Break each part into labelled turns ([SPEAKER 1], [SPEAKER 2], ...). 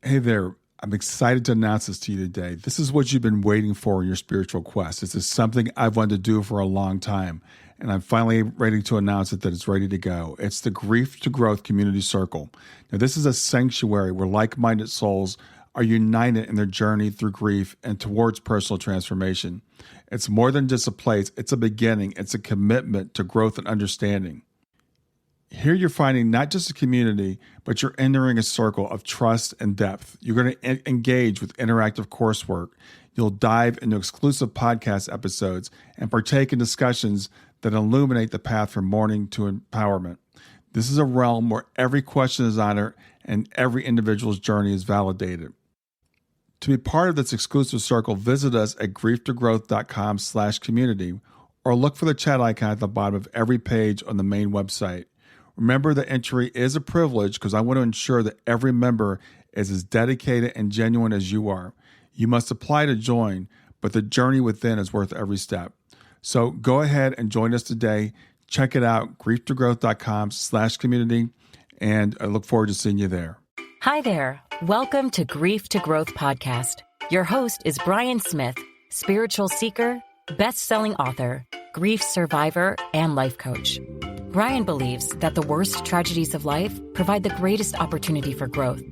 [SPEAKER 1] Hey there. I'm excited to announce this to you today. This is what you've been waiting for in your spiritual quest. This is something I've wanted to do for a long time, and I'm finally ready to announce it that it's ready to go. It's the Grief to Growth Community Circle. Now, this is a sanctuary where like-minded souls are united in their journey through grief and towards personal transformation. It's more than just a place. It's a beginning. It's a commitment to growth and understanding. Here you're finding not just a community, but you're entering a circle of trust and depth. You're going to engage with interactive coursework. You'll dive into exclusive podcast episodes and partake in discussions that illuminate the path from mourning to empowerment. This is a realm where every question is honored and every individual's journey is validated. To be part of this exclusive circle, visit us at grieftogrowth.com/community or look for the chat icon at the bottom of every page on the main website. Remember that entry is a privilege because I want to ensure that every member is as dedicated and genuine as you are. You must apply to join, but the journey within is worth every step. So go ahead and join us today. Check it out, grieftogrowth.com/community, and I look forward to seeing you there.
[SPEAKER 2] Hi there. Welcome to Grief to Growth Podcast. Your host is Brian Smith, spiritual seeker, best-selling author, grief survivor, and life coach. Brian believes that the worst tragedies of life provide the greatest opportunity for growth.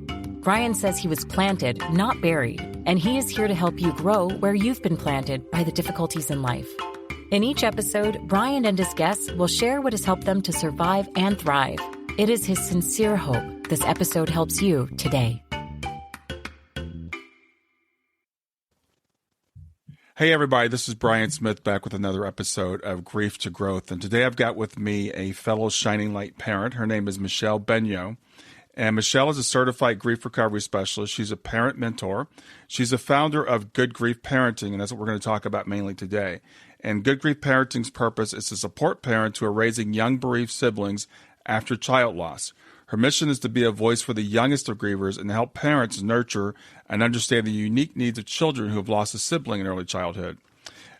[SPEAKER 2] Brian says he was planted, not buried, and he is here to help you grow where you've been planted by the difficulties in life. In each episode, Brian and his guests will share what has helped them to survive and thrive. It is his sincere hope this episode helps you today.
[SPEAKER 1] Hey everybody, this is Brian Smith back with another episode of Grief to Growth. And today I've got with me a fellow Shining Light parent. Her name is Michele Benyo. And Michele is a certified grief recovery specialist. She's a parent mentor. She's the founder of Good Grief Parenting, and that's what we're going to talk about mainly today. And Good Grief Parenting's purpose is to support parents who are raising young bereaved siblings after child loss. Her mission is to be a voice for the youngest of grievers and to help parents nurture and understand the unique needs of children who have lost a sibling in early childhood.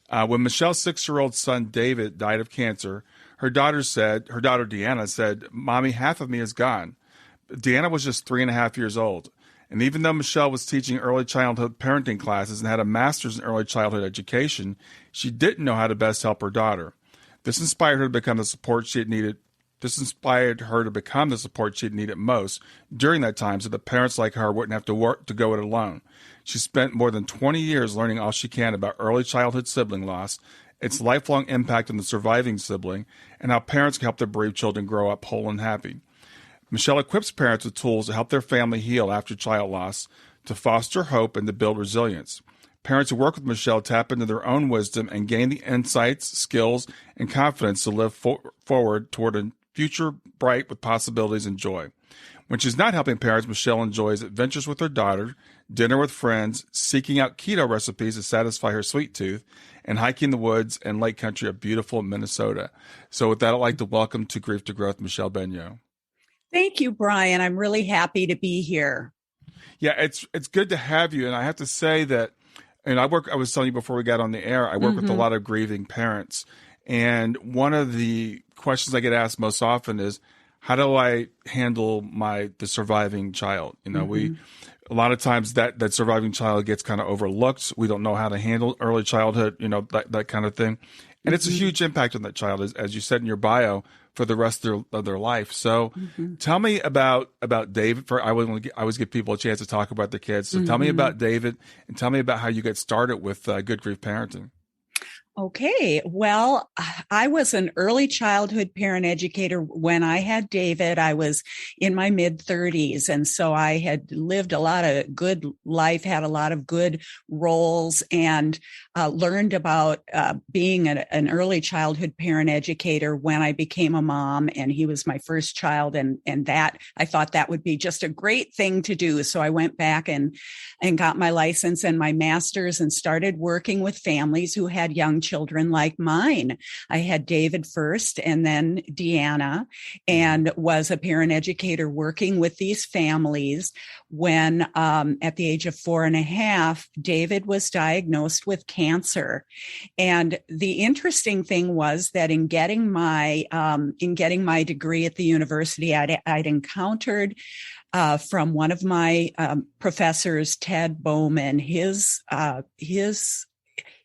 [SPEAKER 1] When Michele's 6-year-old son David died of cancer, her daughter Deanna said, "Mommy, half of me is gone." Deanna was just 3.5 years old. And even though Michele was teaching early childhood parenting classes and had a master's in early childhood education, she didn't know how to best help her daughter. This inspired her to become the support she had needed most during that time so that parents like her wouldn't have to work to go it alone. She spent more than 20 years learning all she can about early childhood sibling loss, its lifelong impact on the surviving sibling, and how parents can help their bereaved children grow up whole and happy. Michele equips parents with tools to help their family heal after child loss, to foster hope, and to build resilience. Parents who work with Michele tap into their own wisdom and gain the insights, skills, and confidence to live forward toward a future bright with possibilities and joy. When she's not helping parents, Michele enjoys adventures with her daughter, dinner with friends, seeking out keto recipes to satisfy her sweet tooth, and hiking the woods and lake country of beautiful Minnesota. So with that, I'd like to welcome to Grief to Growth, Michele Benyo.
[SPEAKER 3] Thank you, Brian. I'm really happy to be here.
[SPEAKER 1] Yeah, it's good to have you. And I have to say that, and I was telling you before we got on the air, I work with a lot of grieving parents. And one of the questions I get asked most often is, how do I handle the surviving child? You know, a lot of times that surviving child gets kind of overlooked. We don't know how to handle early childhood, that kind of thing. And it's a huge impact on that child, as you said in your bio, for the rest of their life. So tell me about David. I always give people a chance to talk about their kids. So tell me about David and tell me about how you get started with Good Grief Parenting.
[SPEAKER 3] Okay. Well, I was an early childhood parent educator when I had David. I was in my mid-30s. And so I had lived a lot of good life, had a lot of good roles, and learned about being an early childhood parent educator when I became a mom. And he was my first child. And that I thought that would be just a great thing to do. So I went back and got my license and my master's and started working with families who had young children like mine. I had David first and then Deanna, and was a parent educator working with these families when at the age of 4.5, David was diagnosed with cancer. And the interesting thing was that in getting my degree at the university, I'd encountered from one of my professors, Ted Bowman, his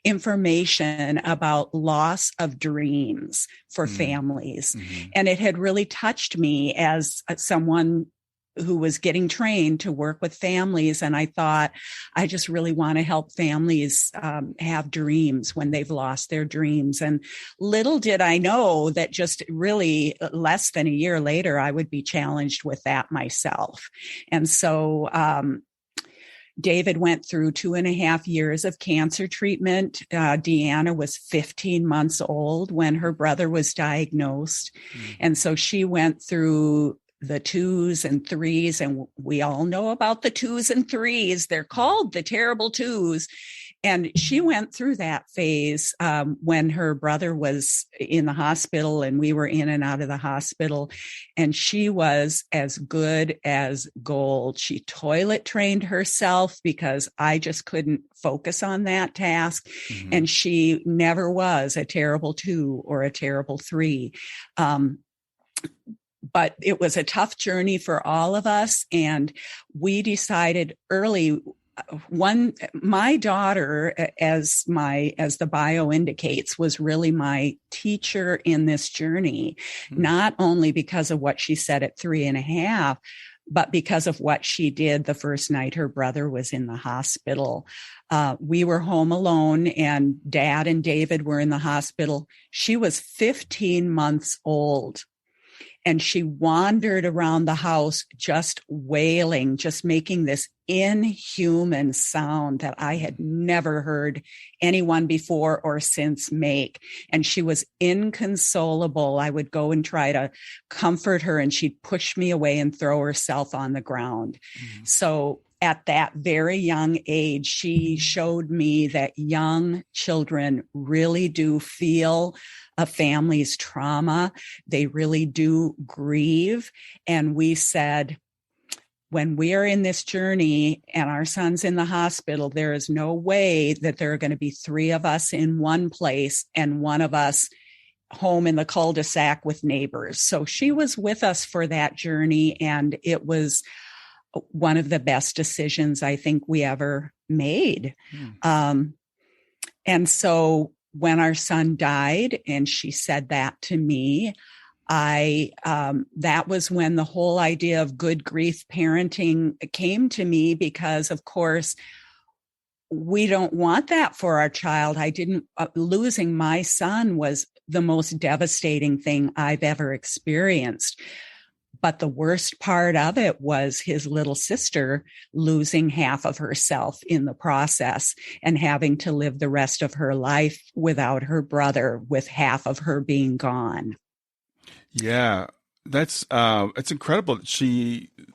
[SPEAKER 3] information about loss of dreams for families.
[SPEAKER 1] Mm-hmm.
[SPEAKER 3] And it had really touched me as someone who was getting trained to work with families. And I thought, I just really want to help families have dreams when they've lost their dreams. And little did I know that just really less than a year later, I would be challenged with that myself. And so David went through 2.5 years of cancer treatment. Deanna was 15 months old when her brother was diagnosed. Mm-hmm. And so she went through the 2s and 3s, and we all know about the 2s and 3s. They're called the terrible 2s. And she went through that phase when her brother was in the hospital and we were in and out of the hospital. And she was as good as gold. She toilet trained herself because I just couldn't focus on that task. Mm-hmm. And she never was a terrible 2 or a terrible 3. But it was a tough journey for all of us. And we decided early, my daughter, as the bio indicates, was really my teacher in this journey, not only because of what she said at 3.5, but because of what she did the first night her brother was in the hospital. We were home alone and Dad and David were in the hospital. She was 15 months old. And she wandered around the house just wailing, just making this inhuman sound that I had never heard anyone before or since make. And she was inconsolable. I would go and try to comfort her and she'd push me away and throw herself on the ground. Mm-hmm. So at that very young age, she showed me that young children really do feel a family's trauma. They really do grieve. And we said, when we are in this journey and our son's in the hospital, there is no way that there are going to be 3 of us in one place and one of us home in the cul-de-sac with neighbors. So she was with us for that journey. And it was one of the best decisions I think we ever made. And so when our son died, and she said that to me, that was when the whole idea of good grief parenting came to me, because of course, we don't want that for our child. Losing my son was the most devastating thing I've ever experienced. But the worst part of it was his little sister losing half of herself in the process and having to live the rest of her life without her brother, with half of her being gone.
[SPEAKER 1] Yeah, it's incredible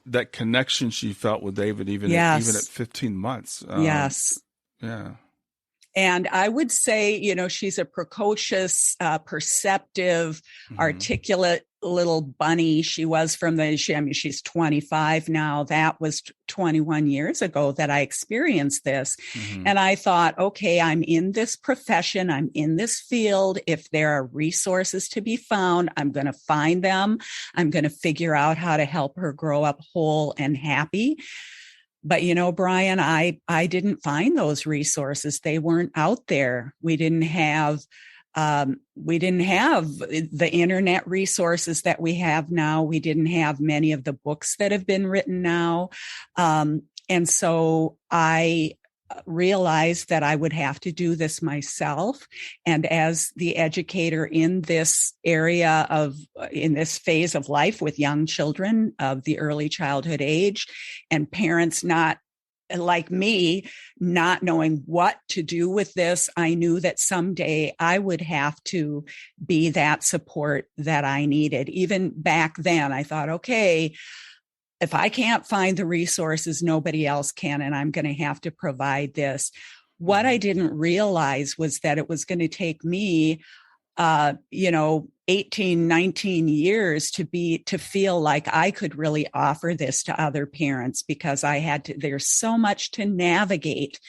[SPEAKER 1] that connection she felt with David, even at 15 months.
[SPEAKER 3] Yes.
[SPEAKER 1] Yeah.
[SPEAKER 3] And I would say, she's a precocious, perceptive, articulate little bunny. She was she's 25 now. That was 21 years ago that I experienced this. Mm-hmm. And I thought, okay, I'm in this profession. I'm in this field. If there are resources to be found, I'm going to find them. I'm going to figure out how to help her grow up whole and happy. But, Brian, I didn't find those resources. They weren't out there. We didn't have the internet resources that we have now. We didn't have many of the books that have been written now. And so I realized that I would have to do this myself. And as the educator in this area in this phase of life with young children of the early childhood age, and parents not like me, not knowing what to do with this, I knew that someday I would have to be that support that I needed. Even back then, I thought, okay, if I can't find the resources, nobody else can, and I'm going to have to provide this. What I didn't realize was that it was going to take me, 18, 19 years to feel like I could really offer this to other parents, because there's so much to navigate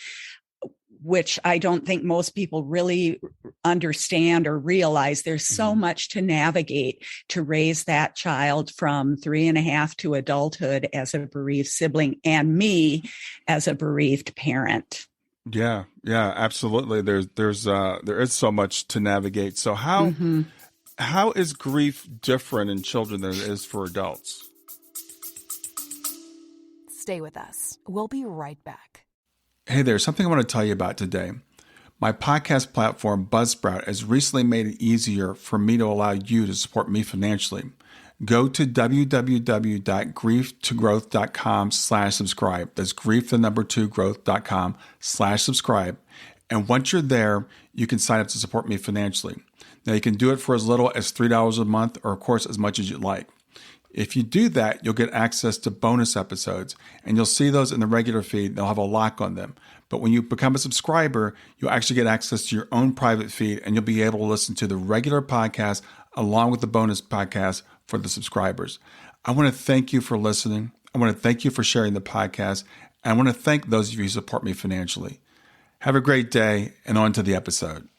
[SPEAKER 3] which I don't think most people really understand or realize. There's so much to navigate to raise that child from 3.5 to adulthood as a bereaved sibling, and me as a bereaved parent.
[SPEAKER 1] Yeah, absolutely. There is so much to navigate. So how is grief different in children than it is for adults?
[SPEAKER 4] Stay with us. We'll be right back.
[SPEAKER 1] Hey there, something I want to tell you about today. My podcast platform, Buzzsprout, has recently made it easier for me to allow you to support me financially. Go to www.grieftogrowth.com/subscribe. That's grief2growth.com/subscribe. And once you're there, you can sign up to support me financially. Now, you can do it for as little as $3 a month, or of course, as much as you'd like. If you do that, you'll get access to bonus episodes, and you'll see those in the regular feed. They'll have a lock on them. But when you become a subscriber, you'll actually get access to your own private feed, and you'll be able to listen to the regular podcast along with the bonus podcast for the subscribers. I want to thank you for listening. I want to thank you for sharing the podcast. And I want to thank those of you who support me financially. Have a great day, and on to the episode.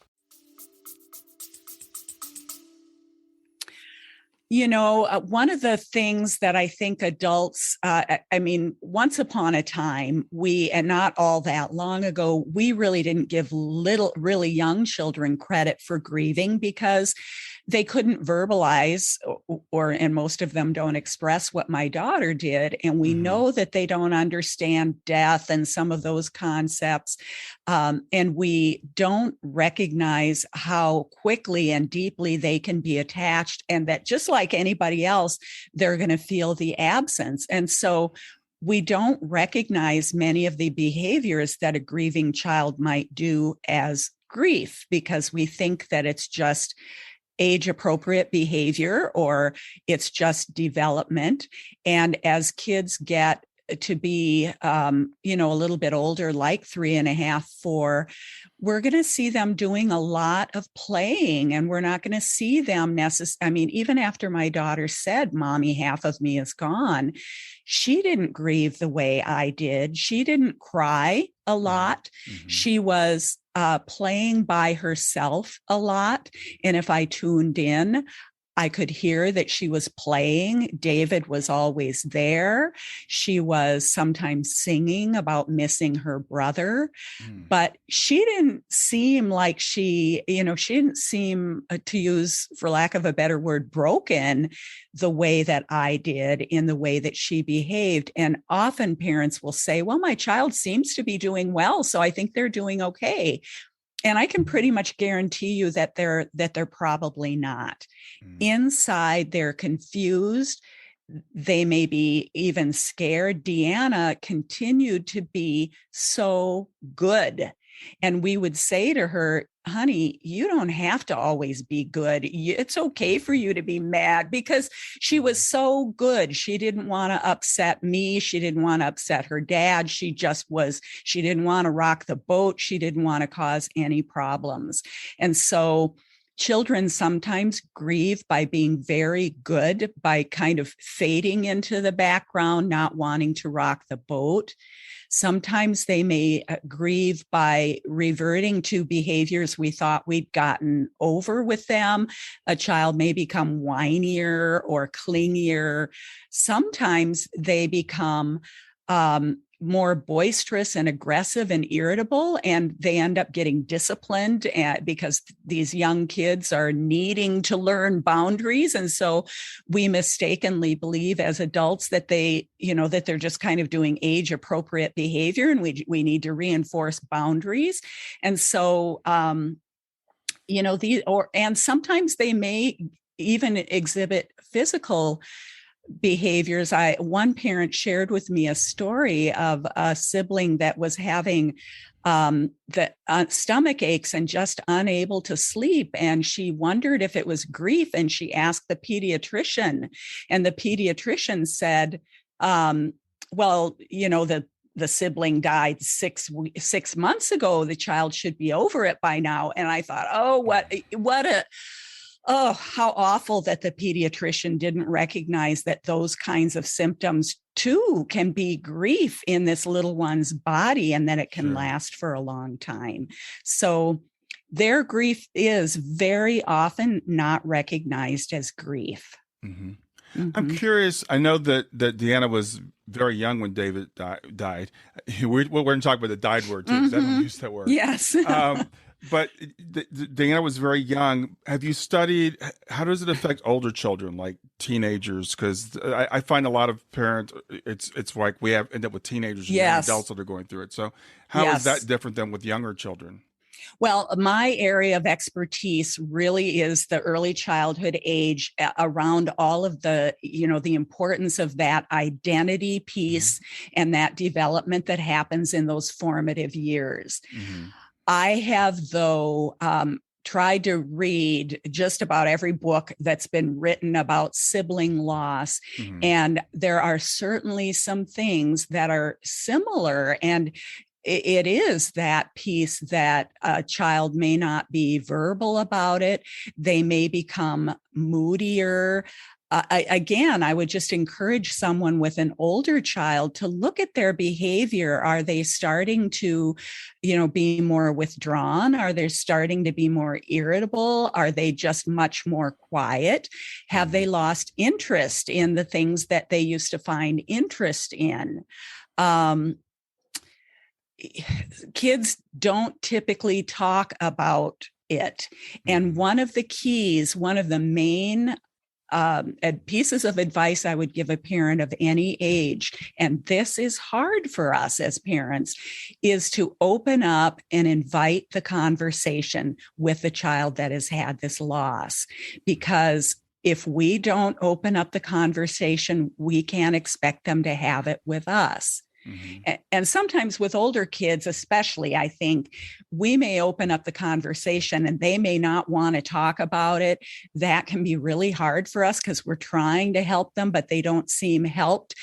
[SPEAKER 3] One of the things that I think adults, once upon a time, and not all that long ago, we really didn't give really young children credit for grieving because they couldn't verbalize, and most of them don't express what my daughter did. And we know that they don't understand death and some of those concepts. And we don't recognize how quickly and deeply they can be attached, and that just like anybody else, they're going to feel the absence. And so we don't recognize many of the behaviors that a grieving child might do as grief because we think that it's just age-appropriate behavior or it's just development. And as kids get to be, a little bit older, like 3.5, 4, we're going to see them doing a lot of playing, and we're not going to see them even after my daughter said, "Mommy, half of me is gone," she didn't grieve the way I did. She didn't cry a lot. She was playing by herself a lot. And if I tuned in, I could hear that she was playing. David was always there. She was sometimes singing about missing her brother, but she didn't seem like she didn't seem, to use, for lack of a better word, broken the way that I did in the way that she behaved. And often parents will say, "Well, my child seems to be doing well, so I think they're doing okay." And I can pretty much guarantee you that they're probably not. Inside, they're confused. They may be even scared. Deanna continued to be so good. And we would say to her, "Honey, you don't have to always be good. It's okay for you to be mad," because she was so good. She didn't want to upset me. She didn't want to upset her dad. She didn't want to rock the boat. She didn't want to cause any problems. And so children sometimes grieve by being very good, by kind of fading into the background, not wanting to rock the boat. Sometimes they may grieve by reverting to behaviors we thought we'd gotten over with them. A child may become whinier or clingier. Sometimes they become more boisterous and aggressive and irritable, and they end up getting disciplined because these young kids are needing to learn boundaries. And so we mistakenly believe as adults that that they're just kind of doing age appropriate behavior, and we need to reinforce boundaries. And so, and sometimes they may even exhibit physical behaviors. One parent shared with me a story of a sibling that was having stomach aches and just unable to sleep. And she wondered if it was grief. And she asked the pediatrician, and the pediatrician said, well, the sibling died 6 months ago. The child should be over it by now. And I thought, oh, what Oh, how awful that the pediatrician didn't recognize that those kinds of symptoms too can be grief in this little one's body and that it can
[SPEAKER 1] Sure.
[SPEAKER 3] last for a long time. So their grief is very often not recognized as grief.
[SPEAKER 1] Hmm. I'm
[SPEAKER 3] Mm-hmm.
[SPEAKER 1] curious. I know that Deanna was very young when David died. We're going to talk about the died word too, because I don't
[SPEAKER 3] Mm-hmm.
[SPEAKER 1] use that word.
[SPEAKER 3] Yes.
[SPEAKER 1] But Deanna was very young. Have you studied how does it affect older children, like teenagers? Because I find a lot of parents, it's like we end up with teenagers and young
[SPEAKER 3] Yes.
[SPEAKER 1] adults that are going through it. So how is
[SPEAKER 3] Yes.
[SPEAKER 1] that different than with younger children?
[SPEAKER 3] Well, my area of expertise really is the early childhood age around all of the, the importance of that identity piece and that development that happens in those formative years.
[SPEAKER 1] Mm-hmm.
[SPEAKER 3] I have, though, tried to read just about every book that's been written about sibling loss.
[SPEAKER 1] Mm-hmm.
[SPEAKER 3] And there are certainly some things that are similar. And it is that piece that a child may not be verbal about it. They may become moodier. Again, I would just encourage someone with an older child to look at their behavior. Are they starting to, be more withdrawn? Are they starting to be more irritable? Are they just much more quiet? Have they lost interest in the things that they used to find interest in? Kids don't typically talk about it. And one of the main pieces of advice I would give a parent of any age, and this is hard for us as parents, is to open up and invite the conversation with the child that has had this loss. Because if we don't open up the conversation, we can't expect them to have it with us. Mm-hmm. And sometimes with older kids, especially, I think we may open up the conversation and they may not want to talk about it. That can be really hard for us because we're trying to help them, but they don't seem helped.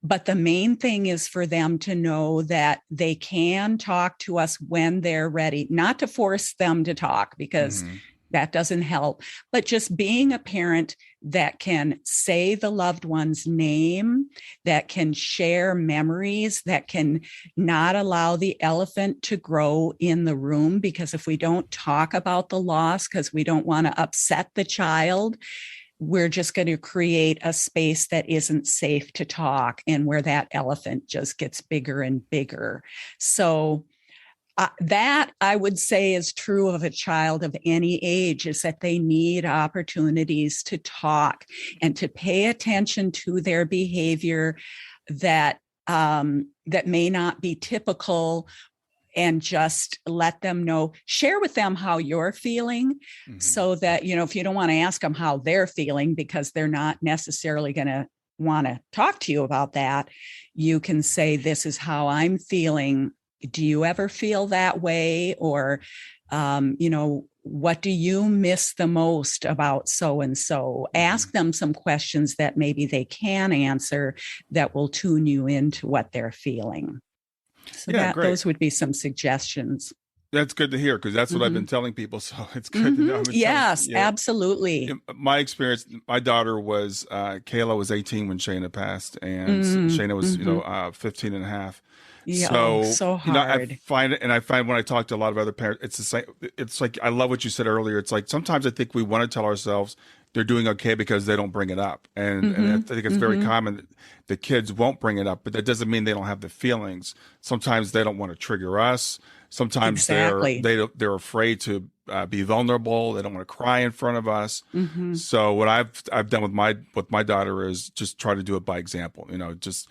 [SPEAKER 3] But the main thing is for them to know that they can talk to us when they're ready, not to force them to talk because that doesn't help, but just being a parent that can say the loved one's name, that can share memories, that can not allow the elephant to grow in the room. Because if we don't talk about the loss, because we don't want to upset the child, we're just going to create a space that isn't safe to talk and where that elephant just gets bigger and bigger. So that I would say is true of a child of any age, is that they need opportunities to talk and to pay attention to their behavior that may not be typical, and just let them know, share with them how you're feeling, so that, if you don't want to ask them how they're feeling because they're not necessarily going to want to talk to you about that, you can say, this is how I'm feeling. Do you ever feel that way? Or, what do you miss the most about so-and-so? Ask them some questions that maybe they can answer that will tune you into what they're feeling. So those would be some suggestions.
[SPEAKER 1] That's good to hear, because that's what I've been telling people. So it's good to know.
[SPEAKER 3] Yes, absolutely.
[SPEAKER 1] My experience, my daughter was, Kayla was 18 when Shayna passed, and Shayna was, 15 and a half.
[SPEAKER 3] Yeah, so hard.
[SPEAKER 1] I find when I talk to a lot of other parents, it's the same. It's like, I love what you said earlier. It's like, sometimes I think we want to tell ourselves they're doing okay because they don't bring it up. And I think it's very common that the kids won't bring it up, but that doesn't mean they don't have the feelings. Sometimes they don't want to trigger us. Sometimes they're afraid to be vulnerable. They don't want to cry in front of us. So what I've done with my daughter is just try to do it by example. Just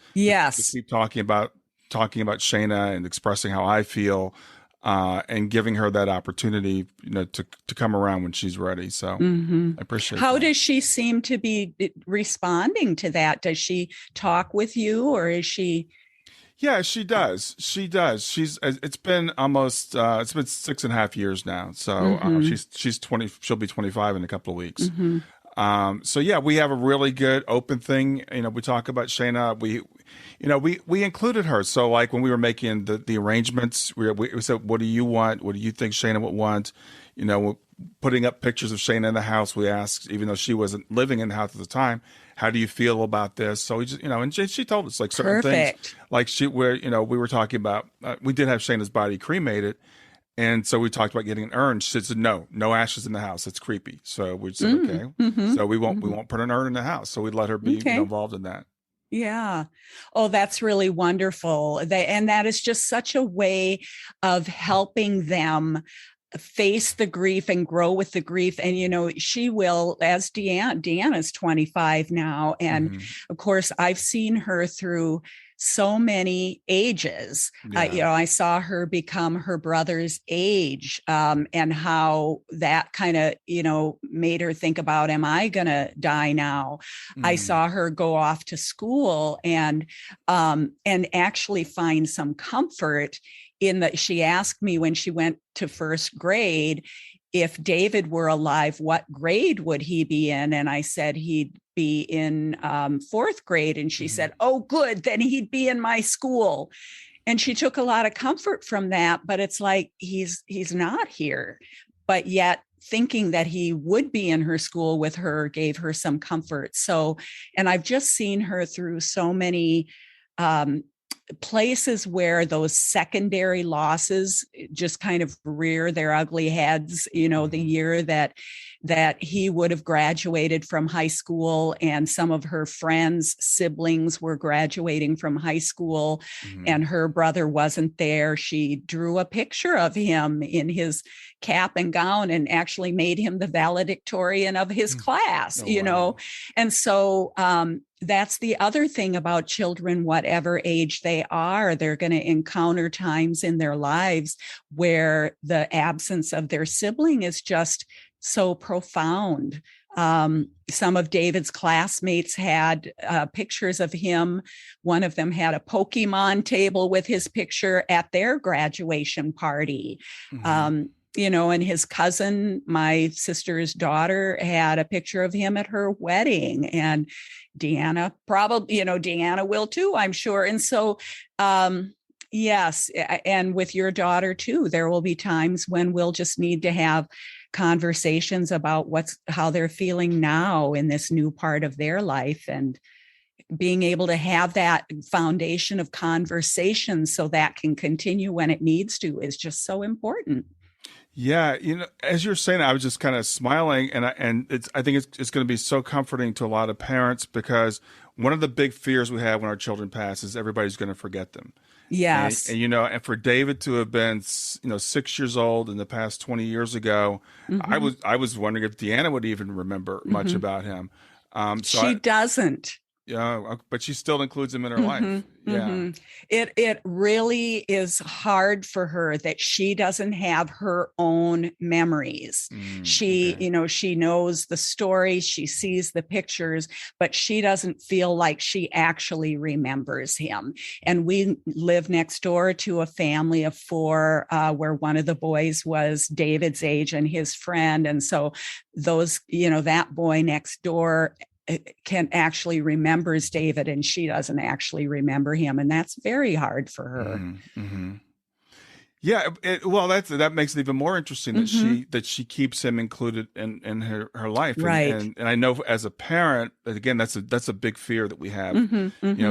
[SPEAKER 1] keep talking about Shayna and expressing how I feel, and giving her that opportunity, to come around when she's ready. So I appreciate
[SPEAKER 3] How
[SPEAKER 1] that.
[SPEAKER 3] does she seem to be responding to that? Does she talk with you, or is she?
[SPEAKER 1] Yeah, she does. It's been almost, it's been 6.5 years now. So she's 20, she'll be 25 in a couple of weeks. So yeah, we have a really good open thing. We talk about Shayna. We included her. So like when we were making the arrangements, we said, what do you want? What do you think Shayna would want? putting up pictures of Shayna in the house. We asked, even though she wasn't living in the house at the time, how do you feel about this? So we just, and she told us like certain things, like we were talking about, we did have Shayna's body cremated. And so we talked about getting an urn. She said, no ashes in the house. It's creepy. So we said, okay. Mm-hmm. So we won't put an urn in the house. So we let her be involved in that.
[SPEAKER 3] Yeah. Oh, that's really wonderful. And that is just such a way of helping them face the grief and grow with the grief. And, she will, as Deanna's 25 now. And of course, I've seen her through so many ages.
[SPEAKER 1] Yeah.
[SPEAKER 3] I saw her become her brother's age, and how that kind of, made her think about, am I going to die now? I saw her go off to school and actually find some comfort in that. She asked me when she went to first grade, if David were alive, what grade would he be in? And I said, he'd be in fourth grade. And she said, oh, good, then he'd be in my school. And she took a lot of comfort from that, but it's like, he's not here, but yet thinking that he would be in her school with her gave her some comfort. So, and I've just seen her through so many places where those secondary losses just kind of rear their ugly heads, the year that he would have graduated from high school and some of her friends' siblings were graduating from high school and her brother wasn't there. She drew a picture of him in his cap and gown and actually made him the valedictorian of his class,
[SPEAKER 1] Wow.
[SPEAKER 3] And so that's the other thing about children, whatever age they are, they're going to encounter times in their lives where the absence of their sibling is just so profound. Some of David's classmates had pictures of him. One of them had a Pokemon table with his picture at their graduation party. And his cousin, my sister's daughter, had a picture of him at her wedding. And Deanna Deanna will too, I'm sure. And so, yes. And with your daughter too, there will be times when we'll just need to have conversations about how they're feeling now in this new part of their life, and being able to have that foundation of conversation so that can continue when it needs to is just so important.
[SPEAKER 1] Yeah, as you're saying, I was just kind of smiling, and I think it's going to be so comforting to a lot of parents, because one of the big fears we have when our children pass is everybody's going to forget them.
[SPEAKER 3] Yes,
[SPEAKER 1] and for David to have been 6 years old in the past 20 years ago, I was wondering if Deanna would even remember much about him.
[SPEAKER 3] She doesn't.
[SPEAKER 1] Yeah, but she still includes him in her life. Yeah.
[SPEAKER 3] It really is hard for her that she doesn't have her own memories. She knows the stories, she sees the pictures, but she doesn't feel like she actually remembers him. And we live next door to a family of 4, where one of the boys was David's age and his friend. And so that boy next door can actually remembers David, and she doesn't actually remember him. And that's very hard for her.
[SPEAKER 1] Yeah. That makes it even more interesting that she keeps him included in her life.
[SPEAKER 3] Right.
[SPEAKER 1] And I know as a parent, again, that's a big fear that we have.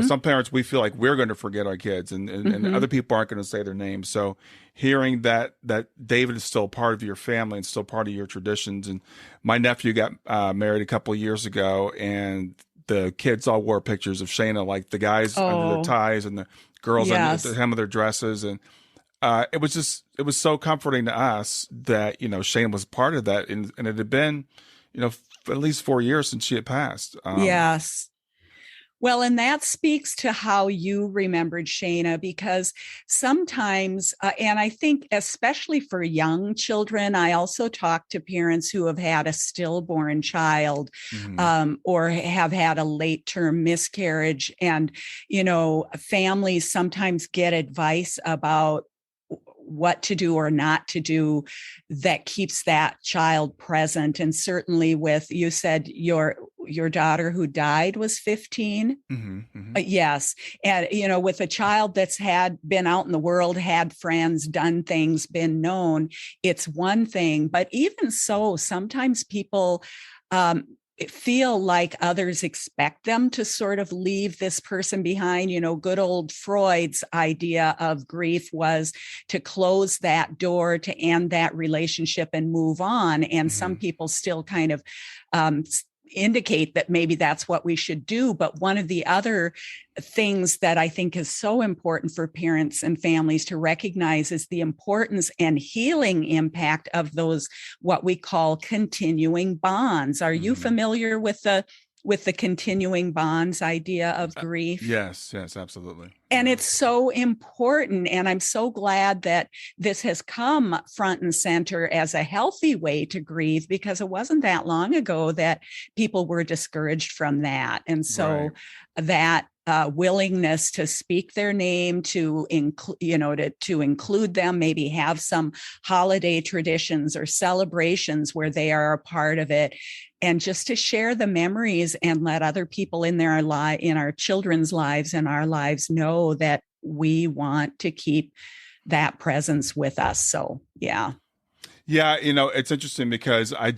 [SPEAKER 1] Some parents, we feel like we're going to forget our kids, and other people aren't going to say their names. So hearing that David is still part of your family and still part of your traditions. And my nephew got married a couple of years ago, and the kids all wore pictures of Shayna, like the guys under their ties and the girls under the hem of their dresses. And it was so comforting to us that, Shayna was part of that. And it had been, at least 4 years since she had passed.
[SPEAKER 3] Yes. Well, and that speaks to how you remembered Shayna, because sometimes, and I think especially for young children, I also talk to parents who have had a stillborn child, or have had a late term miscarriage. And, families sometimes get advice about what to do or not to do that keeps that child present. And certainly you said your your daughter who died was 15.
[SPEAKER 1] Mm-hmm, mm-hmm.
[SPEAKER 3] Yes. And, with a child that's been out in the world, had friends, done things, been known, it's one thing. But even so, sometimes people feel like others expect them to sort of leave this person behind. Good old Freud's idea of grief was to close that door, to end that relationship and move on. And some people still kind of indicate that maybe that's what we should do. But one of the other things that I think is so important for parents and families to recognize is the importance and healing impact of those, what we call continuing bonds. Are you familiar with the continuing bonds idea of grief?
[SPEAKER 1] Yes, absolutely.
[SPEAKER 3] And it's so important. And I'm so glad that this has come front and center as a healthy way to grieve, because it wasn't that long ago that people were discouraged from that. And so that willingness to speak their name, to include them, maybe have some holiday traditions or celebrations where they are a part of it, and just to share the memories and let other people in our children's lives and our lives know that we want to keep that presence with us. So, yeah.
[SPEAKER 1] Yeah, it's interesting because I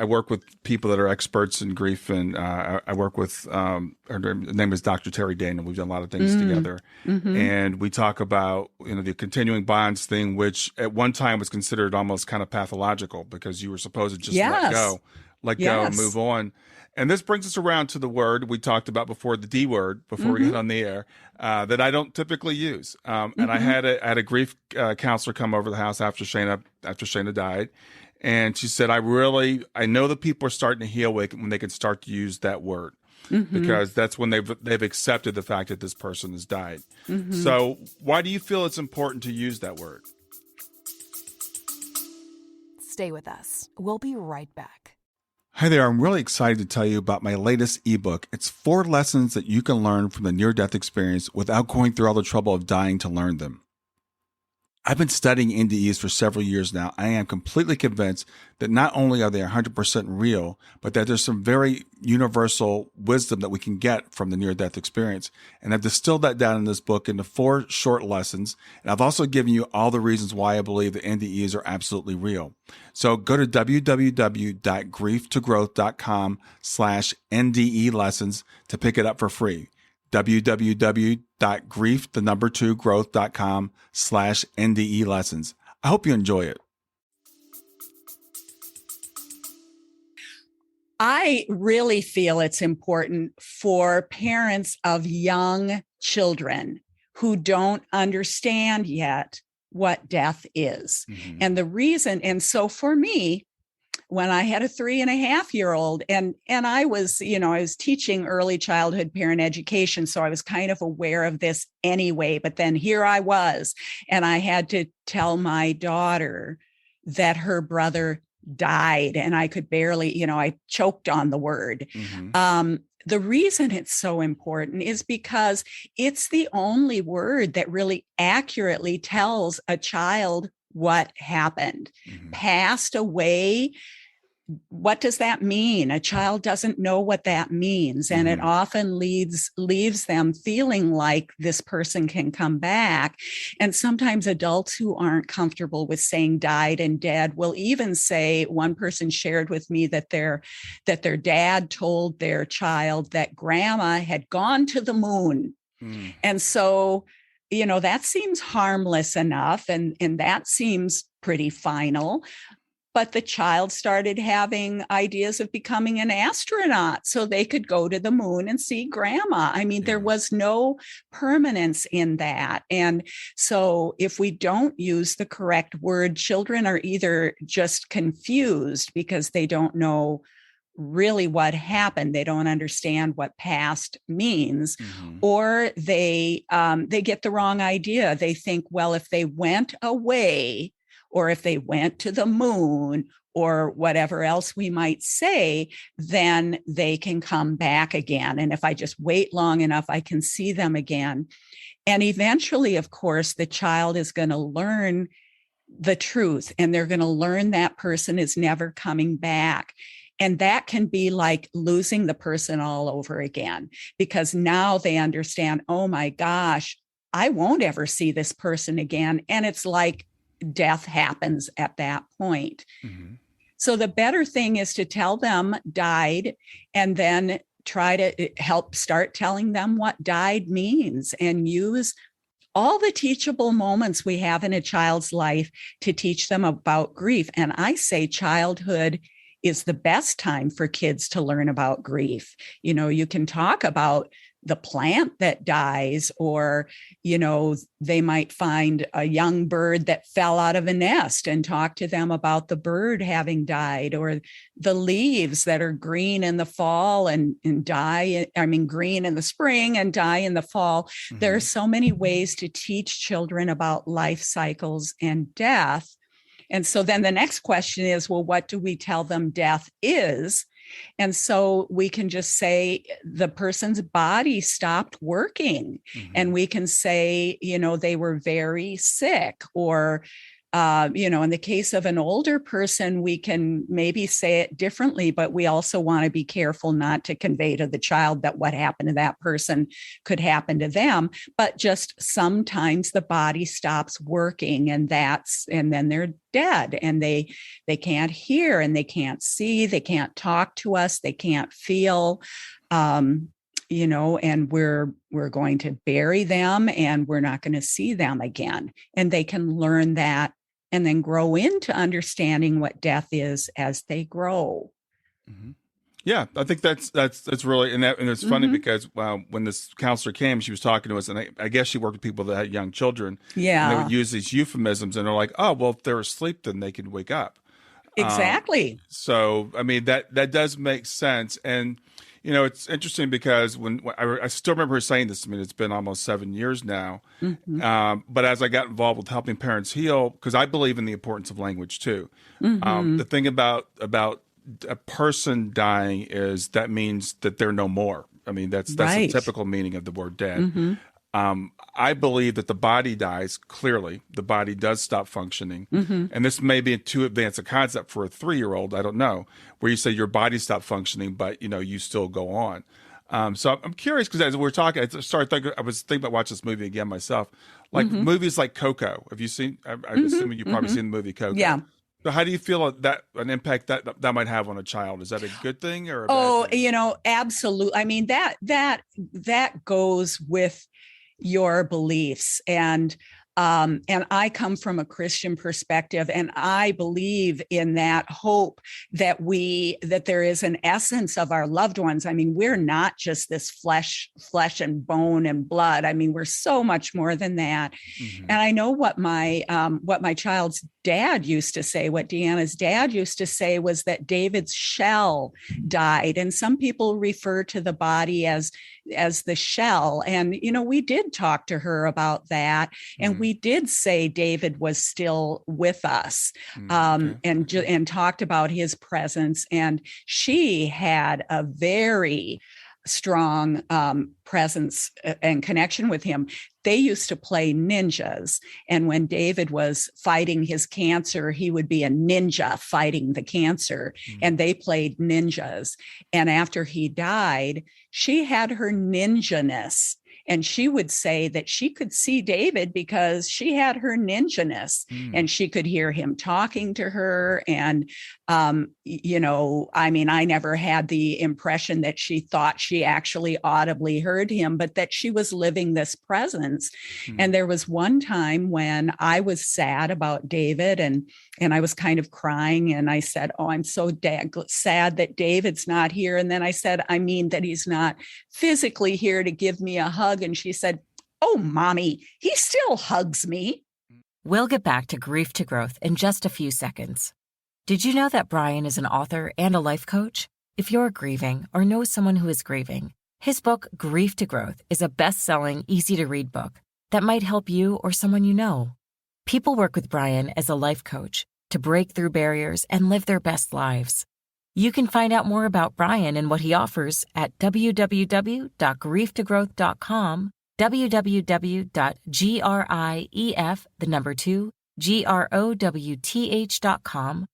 [SPEAKER 1] work with people that are experts in grief, and I work with, her name is Dr. Terry Daniel. We've done a lot of things together. And we talk about, the continuing bonds thing, which at one time was considered almost kind of pathological because you were supposed to just let go and move on. And this brings us around to the word we talked about before, the D word, before we got on the air, that I don't typically use. And I had a grief counselor come over the house after Shayna died. And she said, I know that people are starting to heal when they can start to use that word, because that's when they've accepted the fact that this person has died. So why do you feel it's important to use that word?
[SPEAKER 4] Stay with us. We'll be right back.
[SPEAKER 1] Hi there, I'm really excited to tell you about my latest ebook. It's 4 lessons that you can learn from the near-death experience without going through all the trouble of dying to learn them. I've been studying NDEs for several years now. I am completely convinced that not only are they 100% real, but that there's some very universal wisdom that we can get from the near-death experience. And I've distilled that down in this book into 4 short lessons. And I've also given you all the reasons why I believe that NDEs are absolutely real. So go to www.grieftogrowth.com/NDE lessons to pick it up for free. www.grieftogrowth.com/NDE lessons. I hope you enjoy it.
[SPEAKER 3] I really feel it's important for parents of young children who don't understand yet what death is. And the reason, and so for me, when I had a 3.5-year-old and I was, I was teaching early childhood parent education. So I was kind of aware of this anyway, but then here I was, and I had to tell my daughter that her brother died, and I could barely, I choked on the word. The reason it's so important is because it's the only word that really accurately tells a child what happened. Passed away. What does that mean? A child doesn't know what that means. And it often leaves them feeling like this person can come back. And sometimes adults who aren't comfortable with saying died and dead will even say, one person shared with me that their dad told their child that grandma had gone to the moon. And so, that seems harmless enough. And that seems pretty final. But the child started having ideas of becoming an astronaut so they could go to the moon and see grandma. I mean, there was no permanence in that. And so if we don't use the correct word, children are either just confused because they don't know really what happened. They don't understand what past means, or they get the wrong idea. They think, well, if they went away, or if they went to the moon, or whatever else we might say, then they can come back again. And if I just wait long enough, I can see them again. And eventually, of course, the child is going to learn the truth, and they're going to learn that person is never coming back. And that can be like losing the person all over again, because now they understand, oh my gosh, I won't ever see this person again. And it's like death happens at that point.
[SPEAKER 1] Mm-hmm.
[SPEAKER 3] So the better thing is to tell them died, and then try to help start telling them what died means, and use all the teachable moments we have in a child's life to teach them about grief. And I say childhood is the best time for kids to learn about grief. You know, you can talk about the plant that dies, or, you know, they might find a young bird that fell out of a nest and talk to them about the bird having died, or the leaves that are green in the fall and die, green in the spring and die in the fall. Mm-hmm. There are so many ways to teach children about life cycles and death. And so then the next question is, well, what do we tell them death is? And so we can just say the person's body stopped working. Mm-hmm. And we can say, you know, they were very sick, or, you know, in the case of an older person, we can maybe say it differently, but we also want to be careful not to convey to the child that what happened to that person could happen to them. But just sometimes the body stops working, and then they're dead, and they can't hear, and they can't see, they can't talk to us, they can't feel, you know, and we're going to bury them, and we're not going to see them again. And they can learn that and then grow into understanding what death is as they grow.
[SPEAKER 1] Mm-hmm. Yeah, I think that's really, and it's funny
[SPEAKER 3] Mm-hmm.
[SPEAKER 1] because when this counselor came, she was talking to us, and I guess she worked with people that had young children.
[SPEAKER 3] Yeah,
[SPEAKER 1] and they would use these euphemisms, and they're like, "Oh, well, if they're asleep, then they can wake up."
[SPEAKER 3] Exactly.
[SPEAKER 1] So, I mean, that does make sense, and you know, it's interesting because when I still remember her saying this. I mean, it's been almost 7 years now. Mm-hmm. But as I got involved with helping parents heal, because I believe in the importance of language too. Mm-hmm. The thing about a person dying is that means that they're no more. I mean, that's
[SPEAKER 3] right.
[SPEAKER 1] the typical meaning of the word dead.
[SPEAKER 3] Mm-hmm.
[SPEAKER 1] I believe that the body dies. Clearly, the body does stop functioning. Mm-hmm. And this may be too advanced a concept for a 3-year-old. I don't know, where you say your body stopped functioning, but you know, you still go on. So I'm curious, because as we're talking, I was thinking about watching this movie again myself. Like mm-hmm. movies like Coco. Have you seen? I'm mm-hmm. assuming you've probably mm-hmm. seen the movie Coco.
[SPEAKER 3] Yeah.
[SPEAKER 1] So how do you feel that an impact that might have on a child? Is that a good thing or a bad thing?
[SPEAKER 3] You know, absolutely. I mean, that goes with your beliefs, and I come from a Christian perspective, and I believe in that hope that there is an essence of our loved ones. I mean, we're not just this flesh and bone and blood. I mean, we're so much more than that. Mm-hmm. And I know what my child's dad used to say, what Deanna's dad used to say, was that David's shell died. And some people refer to the body as the shell. And, you know, we did talk to her about that. And we did say David was still with us, and talked about his presence. And she had a very strong presence and connection with him. They used to play ninjas. And when David was fighting his cancer, he would be a ninja fighting the cancer. And they played ninjas. And after he died, she had her ninja-ness. And she would say that she could see David because she had her ninja-ness, and she could hear him talking to her. And, you know, I mean, I never had the impression that she thought she actually audibly heard him, but that she was living this presence. And there was one time when I was sad about David, and I was kind of crying, and I said, "Oh, I'm so sad that David's not here." And then I said, "I mean that he's not physically here to give me a hug." And she said, "Oh, Mommy, he still hugs me."
[SPEAKER 2] We'll get back to Grief to Growth in just a few seconds. Did you know that Brian is an author and a life coach? If you're grieving or know someone who is grieving, his book, Grief to Growth, is a best-selling, easy-to-read book that might help you or someone you know. People work with Brian as a life coach to break through barriers and live their best lives. You can find out more about Brian and what he offers at www.grieftogrowth.com, www.growth.com,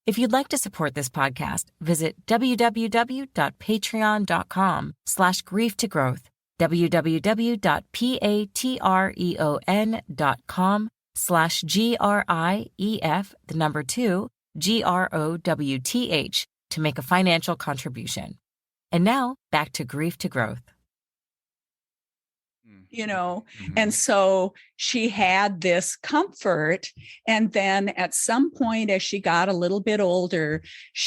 [SPEAKER 2] If you'd like to support this podcast, visit www.patreon.com/grief-to-growth, www.patreon.com/GRIEF2GROWTH to make a financial contribution. And now back to Grief to Growth.
[SPEAKER 3] And so she had this comfort. And then at some point, as she got a little bit older,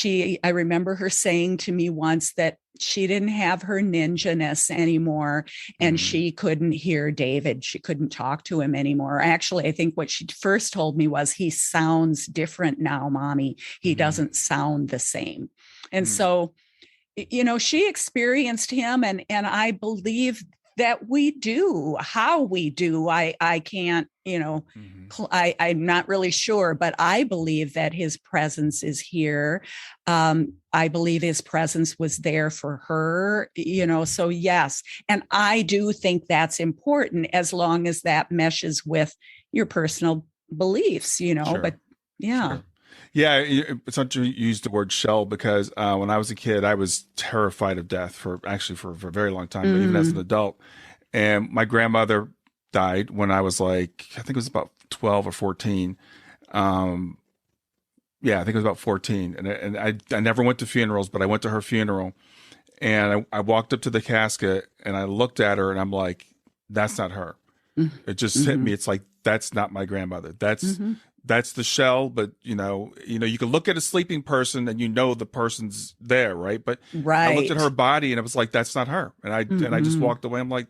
[SPEAKER 3] I remember her saying to me once that she didn't have her ninja-ness anymore, and she couldn't hear David. She couldn't talk to him anymore. Actually, I think what she first told me was, he sounds different now, Mommy. He doesn't sound the same. And so, she experienced him, and I believe that we do. How we do, I can't, I'm not really sure, but I believe that his presence is here. I believe his presence was there for her, so yes. And I do think that's important, as long as that meshes with your personal beliefs,
[SPEAKER 1] Sure.
[SPEAKER 3] But yeah.
[SPEAKER 1] Sure. Yeah, it's not to use the word shell, because when I was a kid, I was terrified of death for a very long time, but even as an adult. And my grandmother died when I was I think it was about 12 or 14. I think it was about 14. And I never went to funerals, but I went to her funeral, and I walked up to the casket and I looked at her, and I'm like, that's not her. It just hit me. It's like, that's not my grandmother. That's the shell, but you can look at a sleeping person and the person's there, right? But I looked at her body and it was like, that's not her. And I just walked away. I'm like,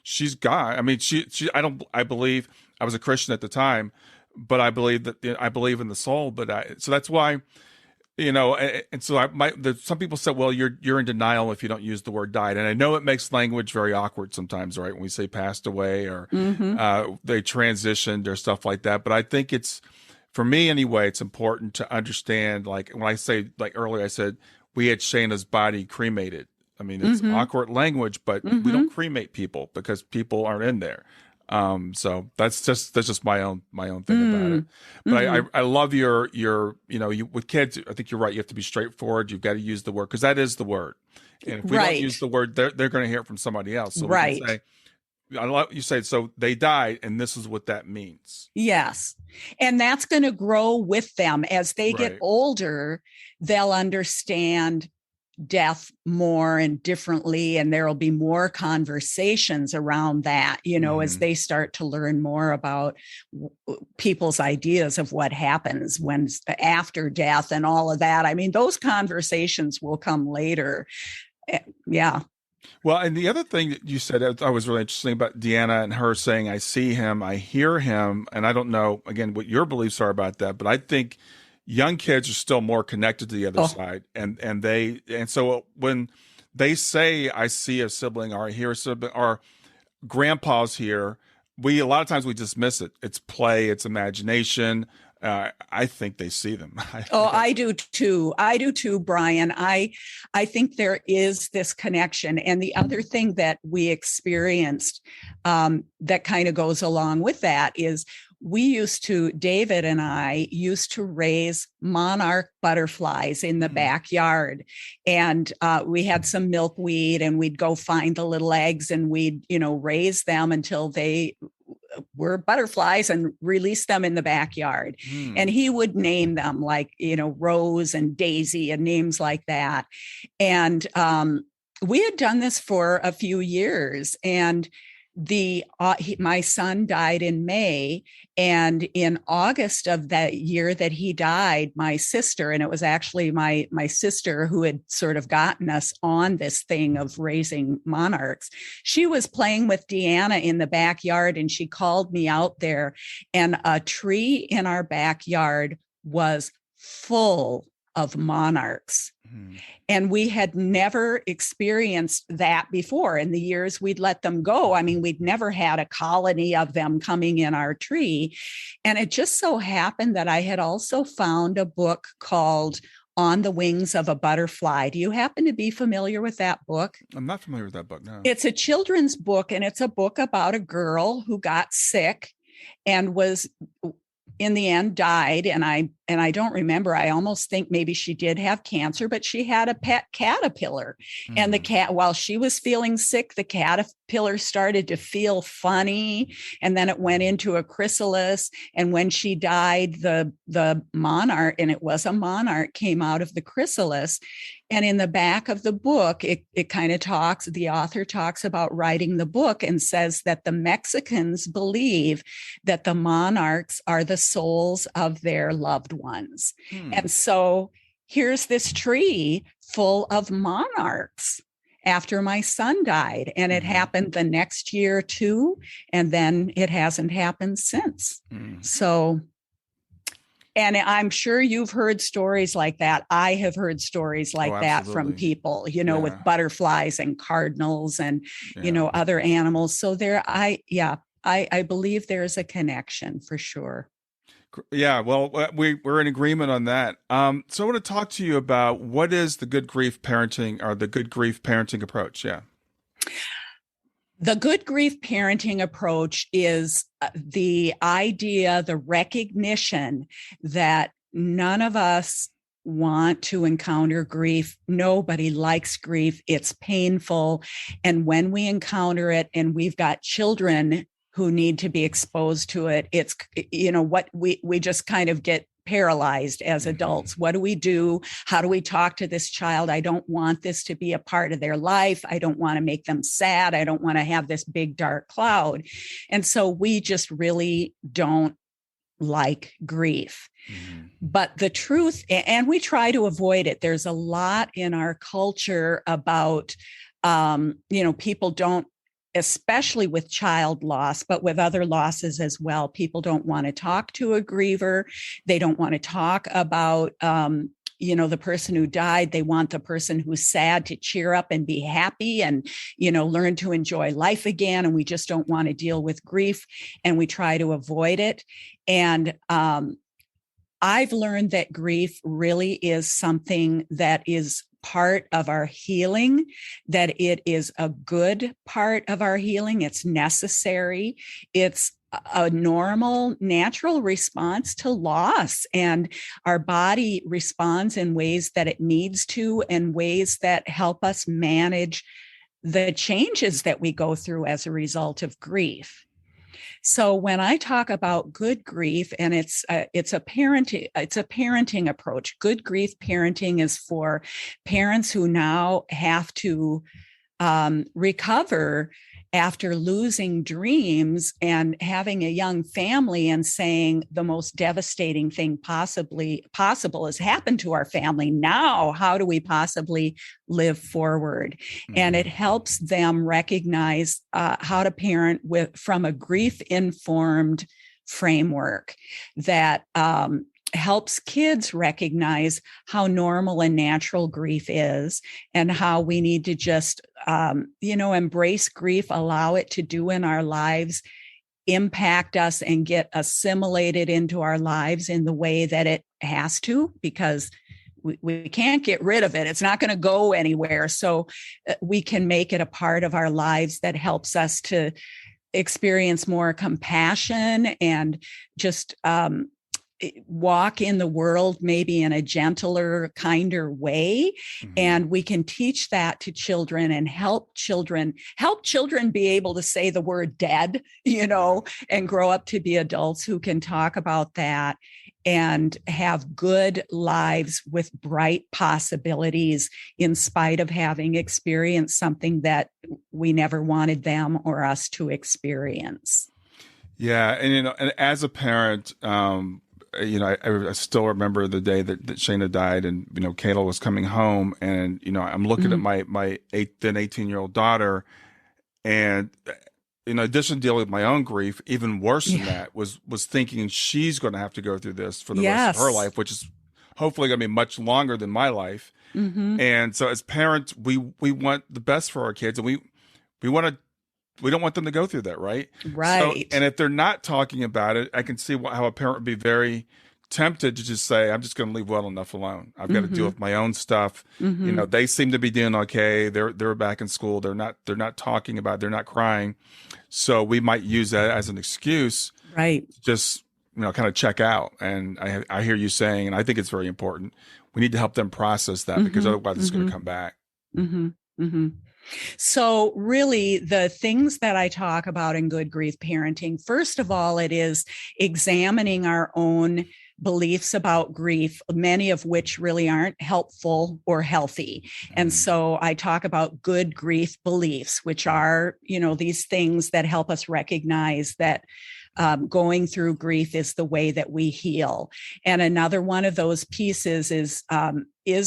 [SPEAKER 1] she's gone. I mean, I believe, I was a Christian at the time, but I believe I believe in the soul. But so that's why, and so some people said, well, you're in denial if you don't use the word died. And I know it makes language very awkward sometimes, right? When we say passed away, or they transitioned or stuff like that. But I think for me anyway, it's important to understand, like when I say, like earlier, I said, we had Shayna's body cremated. I mean, it's awkward language, but we don't cremate people because people aren't in there. So that's just my own thing about it. But I love your with kids, I think you're right. You have to be straightforward. You've got to use the word, because that is the word. And if we don't use the word, they're going to hear it from somebody else. So we can say, I love you say, so they died, and this is what that means.
[SPEAKER 3] Yes. And that's going to grow with them as they get older. They'll understand death more and differently, and there'll be more conversations around that, as they start to learn more about people's ideas of what happens when after death and all of that. I mean, those conversations will come later. Yeah.
[SPEAKER 1] Well, and the other thing that you said, I was really interesting about Deanna and her saying, I see him, I hear him. And I don't know, again, what your beliefs are about that, but I think young kids are still more connected to the other side. And so when they say, I see a sibling, or I hear a sibling, or grandpa's here, a lot of times we dismiss it. It's play, it's imagination. I think they see them.
[SPEAKER 3] I do too. Brian. I think there is this connection. And the other thing that we experienced that kind of goes along with that is, David and I used to raise monarch butterflies in the backyard. And we had some milkweed, and we'd go find the little eggs, and we'd, raise them until they were butterflies and release them in the backyard. And he would name them like, Rose and Daisy and names like that. And we had done this for a few years, and my son died in May, and in August of that year that he died, my sister, and it was actually my sister who had sort of gotten us on this thing of raising monarchs. She was playing with Deanna in the backyard, and she called me out there, and a tree in our backyard was full of monarchs. And we had never experienced that before in the years we'd let them go. I mean, we'd never had a colony of them coming in our tree. And it just so happened that I had also found a book called On the Wings of a Butterfly. Do you happen to be familiar with that book?
[SPEAKER 1] I'm not familiar with that book, no.
[SPEAKER 3] It's a children's book, and it's a book about a girl who got sick and was, in the end, died. And I and I don't remember, I almost think maybe she did have cancer, but she had a pet caterpillar. And the cat, while she was feeling sick, the caterpillar started to feel funny. And then it went into a chrysalis. And when she died, the monarch, and it was a monarch, came out of the chrysalis. And in the back of the book, it kind of talks, the author talks about writing the book and says that the Mexicans believe that the monarchs are the souls of their loved ones. And so here's this tree full of monarchs after my son died. And it happened the next year too. And then it hasn't happened since. So, and I'm sure you've heard stories like that. I have heard stories like that from people, you know, with butterflies and cardinals and, you know, other animals. So I believe there's a connection for sure.
[SPEAKER 1] Yeah, well, we're in agreement on that. So I want to talk to you about what is the good grief parenting or the good grief parenting approach. Yeah.
[SPEAKER 3] The good grief parenting approach is the idea, the recognition that none of us want to encounter grief. Nobody likes grief. It's painful. And when we encounter it and we've got children who need to be exposed to it, it's, you know, what we just kind of get paralyzed as adults. What do we do? How do we talk to this child? I don't want this to be a part of their life. I don't want to make them sad. I don't want to have this big dark cloud. And so we just really don't like grief. But the truth, and we try to avoid it. There's a lot in our culture about, you know, people don't, especially with child loss, but with other losses as well. People don't want to talk to a griever. They don't want to talk about, you know, the person who died. They want the person who's sad to cheer up and be happy and, you know, learn to enjoy life again. And we just don't want to deal with grief, and we try to avoid it. And I've learned that grief really is something that is part of our healing, that it is a good part of our healing. It's necessary. It's a normal, natural response to loss. And our body responds in ways that it needs to, and ways that help us manage the changes that we go through as a result of grief. So when I talk about good grief, and it's a parenting approach. Good grief parenting is for parents who now have to recover after losing dreams and having a young family and saying the most devastating thing possible has happened to our family. Now, how do we possibly live forward? And it helps them recognize how to parent from a grief-informed framework that helps kids recognize how normal and natural grief is, and how we need to just, embrace grief, allow it to do in our lives, impact us, and get assimilated into our lives in the way that it has to, because we can't get rid of it. It's not going to go anywhere. So we can make it a part of our lives that helps us to experience more compassion and just, walk in the world maybe in a gentler, kinder way. And we can teach that to children and help children be able to say the word dead, and grow up to be adults who can talk about that and have good lives with bright possibilities in spite of having experienced something that we never wanted them or us to experience.
[SPEAKER 1] Yeah. And, and as a parent, I still remember the day that Shayna died, and, Kayla was coming home, and, I'm looking at my 18-year-old daughter, and, in addition to dealing with my own grief, even worse than that was thinking she's going to have to go through this for the rest of her life, which is hopefully going to be much longer than my life. And so as parents, we want the best for our kids, and we don't want them to go through that, right?
[SPEAKER 3] Right.
[SPEAKER 1] So, and if they're not talking about it, I can see how a parent would be very tempted to just say, I'm just going to leave well enough alone. I've got to deal with my own stuff. They seem to be doing okay. They're back in school. They're not talking about it. They're not crying. So we might use that as an excuse.
[SPEAKER 3] Right.
[SPEAKER 1] Just kind of check out. And I hear you saying, and I think it's very important, we need to help them process that because otherwise it's going to come back.
[SPEAKER 3] Mm-hmm. Mm-hmm. So really the things that I talk about in good grief parenting, first of all, it is examining our own beliefs about grief, many of which really aren't helpful or healthy. And so I talk about good grief beliefs, which are, these things that help us recognize that going through grief is the way that we heal. And another one of those pieces is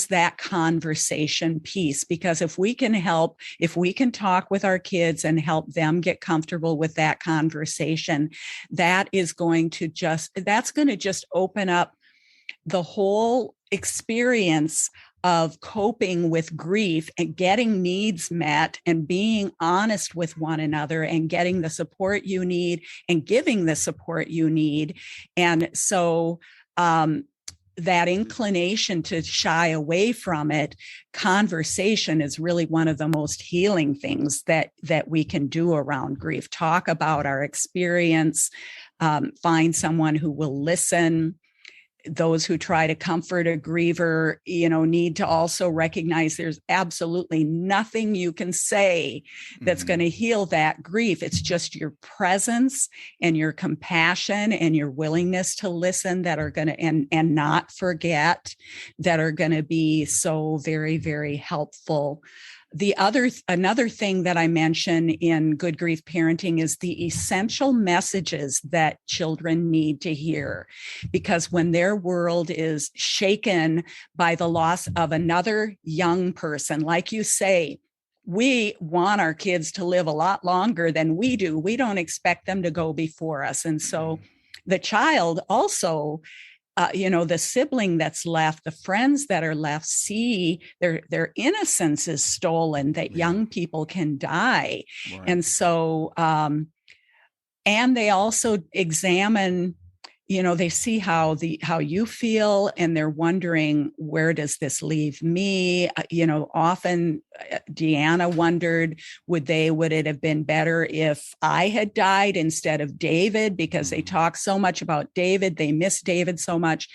[SPEAKER 3] that conversation piece, because if we can talk with our kids and help them get comfortable with that conversation, that's going to just open up the whole experience of coping with grief and getting needs met and being honest with one another and getting the support you need and giving the support you need. And so that inclination to shy away from it, conversation is really one of the most healing things that we can do around grief. Talk about our experience, find someone who will listen. Those who try to comfort a griever, need to also recognize there's absolutely nothing you can say that's going to heal that grief. It's just your presence and your compassion and your willingness to listen that are going to, and not forget, that are going to be so very, very helpful. Another thing that I mention in good grief parenting is the essential messages that children need to hear, because when their world is shaken by the loss of another young person, like you say, we want our kids to live a lot longer than we do. We don't expect them to go before us. And so the child also, the sibling that's left, the friends that are left, see their innocence is stolen, that young people can die. Right. And so, and they also examine, they see how you feel, and they're wondering, where does this leave me? Often Deanna wondered, would it have been better if I had died instead of David? Because they talk so much about David, they miss David so much.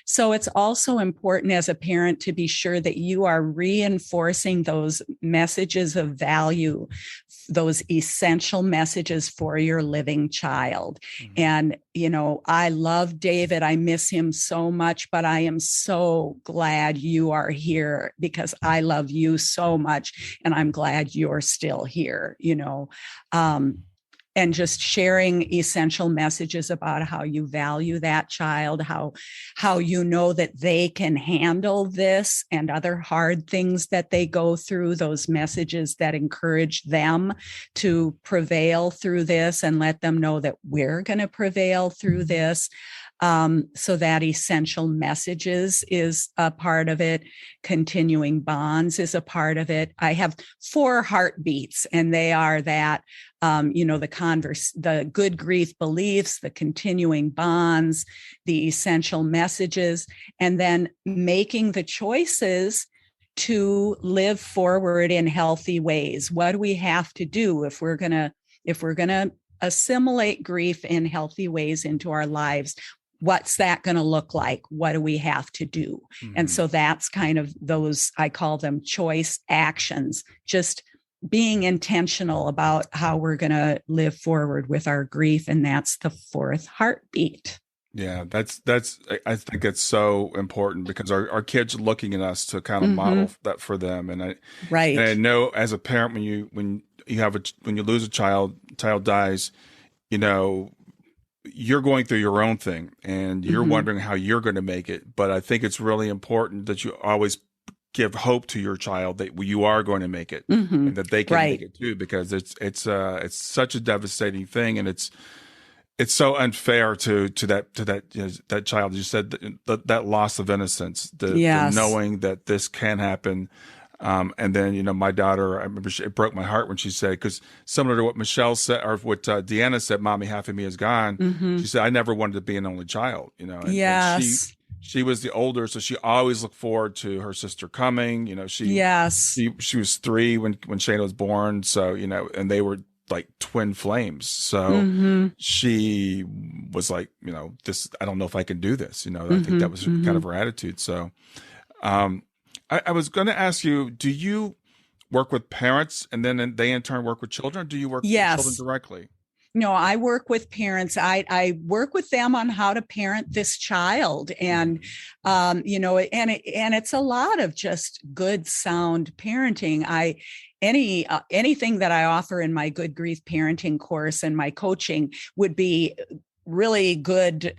[SPEAKER 3] So it's also important as a parent to be sure that you are reinforcing those messages of value, those essential messages for your living child. And, I love David. I miss him so much, but I am so glad you are here because I love you so much. And I'm glad you're still here, and just sharing essential messages about how you value that child, how that they can handle this and other hard things that they go through, those messages that encourage them to prevail through this and let them know that we're going to prevail through this. So that essential messages is a part of it. Continuing bonds is a part of it. I have 4 heartbeats, and they are that, the good grief beliefs, the continuing bonds, the essential messages, and then making the choices to live forward in healthy ways. What do we have to do if we're going to assimilate grief in healthy ways into our lives? What's that going to look like? What do we have to do? And so that's kind of those, I call them choice actions, just being intentional about how we're going to live forward with our grief. And that's the 4th heartbeat.
[SPEAKER 1] Yeah, I think it's so important because our kids are looking at us to kind of model that for them. And I know as a parent, when you lose a child dies, you're going through your own thing and you're wondering how you're going to make it. But I think it's really important that you always give hope to your child that you are going to make it and that they can make it too, because it's such a devastating thing. And it's so unfair to that child. You said that loss of innocence, the knowing that this can happen. And then, my daughter, I remember it broke my heart when she said, because similar to what Michelle said, or what Deanna said, "Mommy, half of me is gone." She said, "I never wanted to be an only child," and she was the older, so she always looked forward to her sister coming. She was 3 when Shayna was born. So, and they were like twin flames. So she was like, this, I don't know if I can do this. I think that was kind of her attitude. So I was going to ask you, do you work with parents and then they in turn work with children? Or do you work with children directly?
[SPEAKER 3] No, I work with parents. I work with them on how to parent this child, and and it's a lot of just good, sound parenting. Anything that I offer in my Good Grief Parenting course and my coaching would be really good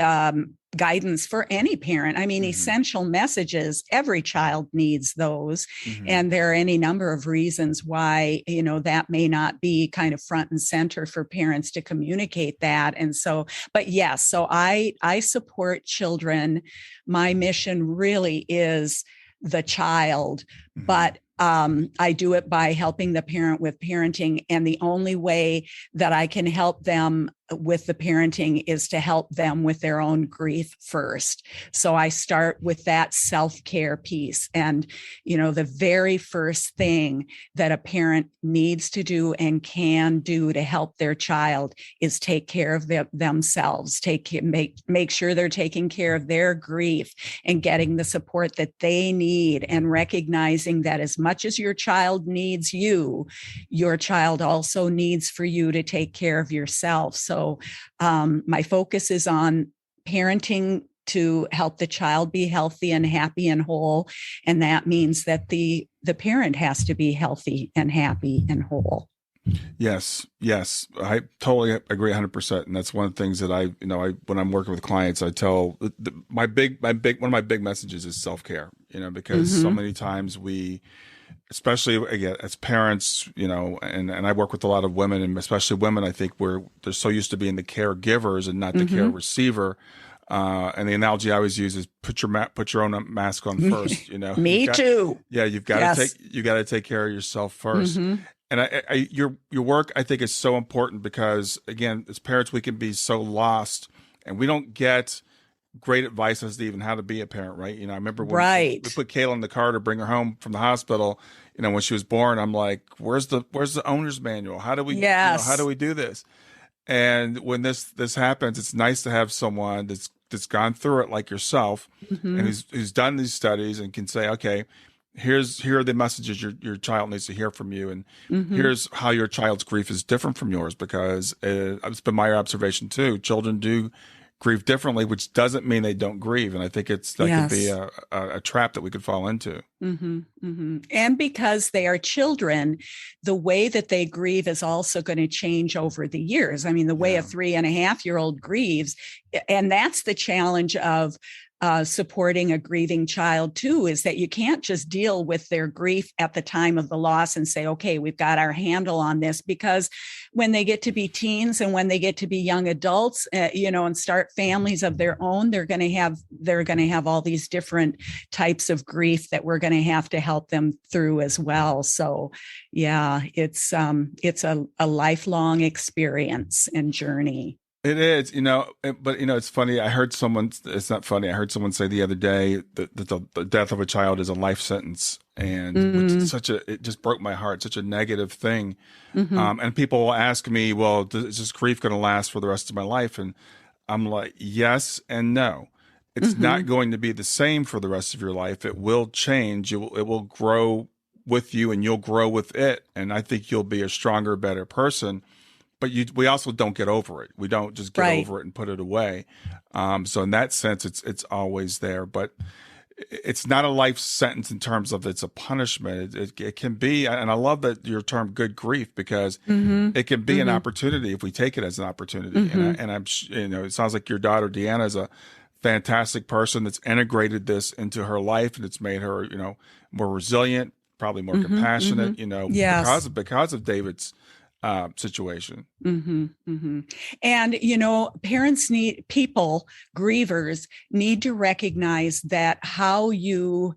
[SPEAKER 3] guidance for any parent. I mean, essential messages, every child needs those. And there are any number of reasons why, that may not be kind of front and center for parents to communicate that. And so, but yes, so I support children. My mission really is the child, but I do it by helping the parent with parenting. And the only way that I can help them with the parenting is to help them with their own grief first. So I start with that self-care piece. And, the very first thing that a parent needs to do and can do to help their child is take care of themselves, make sure they're taking care of their grief and getting the support that they need, and recognizing that as much as your child needs you, your child also needs for you to take care of yourself. So my focus is on parenting to help the child be healthy and happy and whole. And that means that the parent has to be healthy and happy and whole.
[SPEAKER 1] Yes. I totally agree 100%. And that's one of the things that I when I'm working with clients, I tell one of my big messages is self-care, because so many times we, especially again, as parents, and I work with a lot of women, and especially women, I think they're so used to being the caregivers and not the care receiver. And the analogy I always use is put your own mask on first.
[SPEAKER 3] Me too.
[SPEAKER 1] Yeah, you've got to take care of yourself first. And your work, I think, is so important because, again, as parents, we can be so lost, and we don't get great advice as to even how to be a parent, right? I remember when we put Kayla in the car to bring her home from the hospital. When she was born, I'm like, "Where's the owner's manual? How do we how do we do this?" And when this happens, it's nice to have someone that's gone through it like yourself, and who's done these studies and can say, okay, here are the messages your child needs to hear from you, and here's how your child's grief is different from yours, because it's been my observation too. Children do grieve differently, which doesn't mean they don't grieve, and I think that could be a trap that we could fall into.
[SPEAKER 3] And because they are children, the way that they grieve is also going to change over the years. I mean, the way a 3.5-year-old grieves, and that's the challenge of supporting a grieving child too, is that you can't just deal with their grief at the time of the loss and say, okay, we've got our handle on this, because when they get to be teens and when they get to be young adults, and start families of their own, they're going to have all these different types of grief that we're going to have to help them through as well. So yeah, it's a lifelong experience and journey.
[SPEAKER 1] It is, but it's funny. It's not funny. I heard someone say the other day that the death of a child is a life sentence, and which is it just broke my heart. Such a negative thing. And people will ask me, well, is this grief going to last for the rest of my life? And I'm like, yes and no. It's not going to be the same for the rest of your life. It will change. It will grow with you, and you'll grow with it. And I think you'll be a stronger, better person. But we also don't get over it. We don't just get over it and put it away. So in that sense, it's always there. But it's not a life sentence in terms of it's a punishment. It can be, and I love that your term "good grief," because it can be an opportunity if we take it as an opportunity. And I'm it sounds like your daughter Deanna is a fantastic person that's integrated this into her life, and it's made her more resilient, probably more compassionate. Because of David's situation.
[SPEAKER 3] And, grievers need to recognize that how you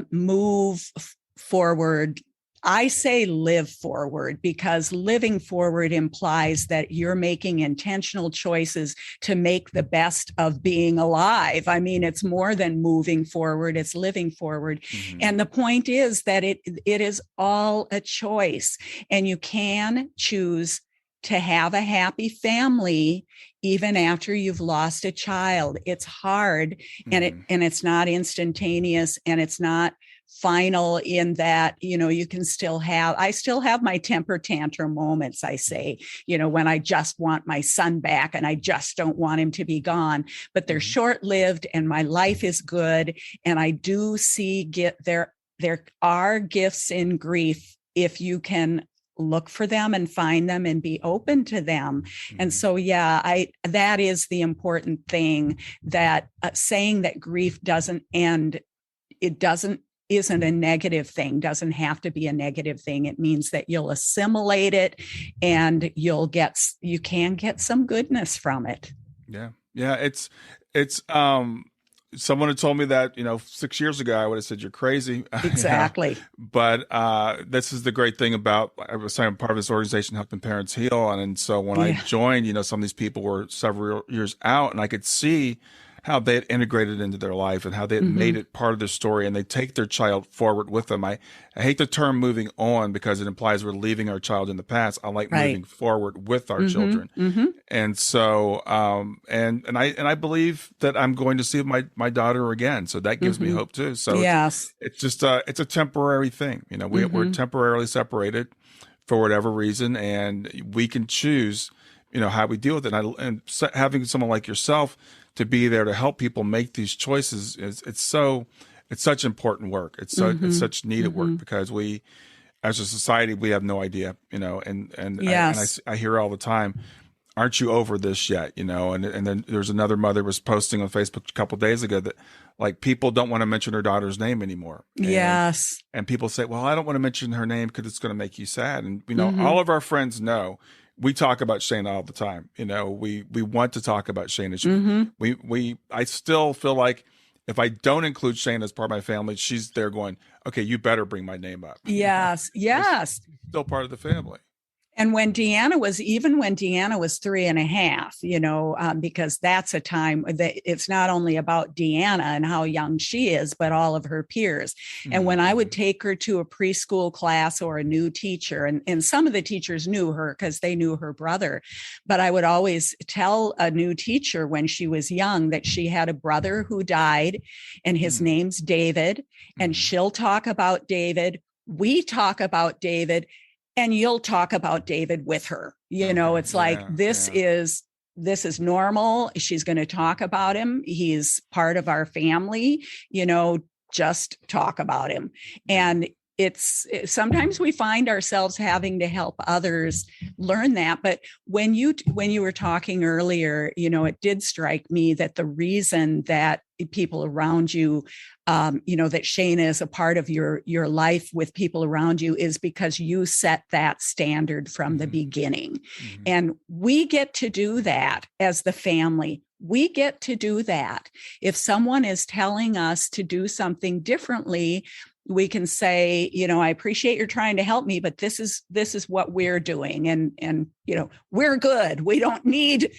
[SPEAKER 3] move forward I say live forward, because living forward implies that you're making intentional choices to make the best of being alive. I mean, it's more than moving forward, it's living forward.
[SPEAKER 1] Mm-hmm.
[SPEAKER 3] And the point is that it is all a choice, and you can choose to have a happy family even after you've lost a child. It's hard,
[SPEAKER 1] Mm-hmm.
[SPEAKER 3] and it's not instantaneous, and it's not final in that, you can I still have my temper tantrum moments, I say, when I just want my son back and I just don't want him to be gone, but they're short-lived and my life is good. And I do see there are gifts in grief if you can look for them and find them and be open to them. And so, that is the important thing, that saying that grief doesn't end, isn't a negative thing, doesn't have to be a negative thing. It means that you'll assimilate it and you can get some goodness from it.
[SPEAKER 1] Yeah. Yeah. It's someone had told me that, 6 years ago, I would have said you're crazy.
[SPEAKER 3] Exactly.
[SPEAKER 1] But this is the great thing about, I was saying, I'm part of this organization, Helping Parents Heal. And so when I joined, some of these people were several years out, and I could see how they had integrated into their life and how they had made it part of their story, and they take their child forward with them. I hate the term moving on, because it implies we're leaving our child in the past. I like moving forward with our children. And so, and I believe that I'm going to see my daughter again. So that gives me hope too. So it's just, it's a temporary thing. We're temporarily separated for whatever reason, and we can choose, how we deal with it. And having someone like yourself to be there to help people make these choices it's such important work. It's such needed work, because we, as a society, we have no idea, and I hear all the time, aren't you over this yet? And then there's another mother was posting on Facebook a couple of days ago that, like, people don't want to mention her daughter's name anymore. And people say, well, I don't want to mention her name because it's going to make you sad. And, all of our friends know. We talk about Shayna all the time. We want to talk about Shayna. I still feel like if I don't include Shayna as part of my family, she's there going, okay, you better bring my name up.
[SPEAKER 3] Yes.
[SPEAKER 1] It's still part of the family.
[SPEAKER 3] And when Deanna was 3.5, because that's a time that it's not only about Deanna and how young she is, but all of her peers. And when I would take her to a preschool class or a new teacher, and some of the teachers knew her because they knew her brother, but I would always tell a new teacher when she was young that she had a brother who died, and his name's David, and she'll talk about David. We talk about David. And you'll talk about David with her. It's like, this is normal. She's going to talk about him. He's part of our family, just talk about him. And sometimes we find ourselves having to help others learn that. But when you were talking earlier, it did strike me that the reason that people around you, that Shayna is a part of your life with people around you, is because you set that standard from the beginning. And we get to do that as the family. We get to do that. If someone is telling us to do something differently, we can say, I appreciate you're trying to help me, but this is what we're doing. And we're good. We don't need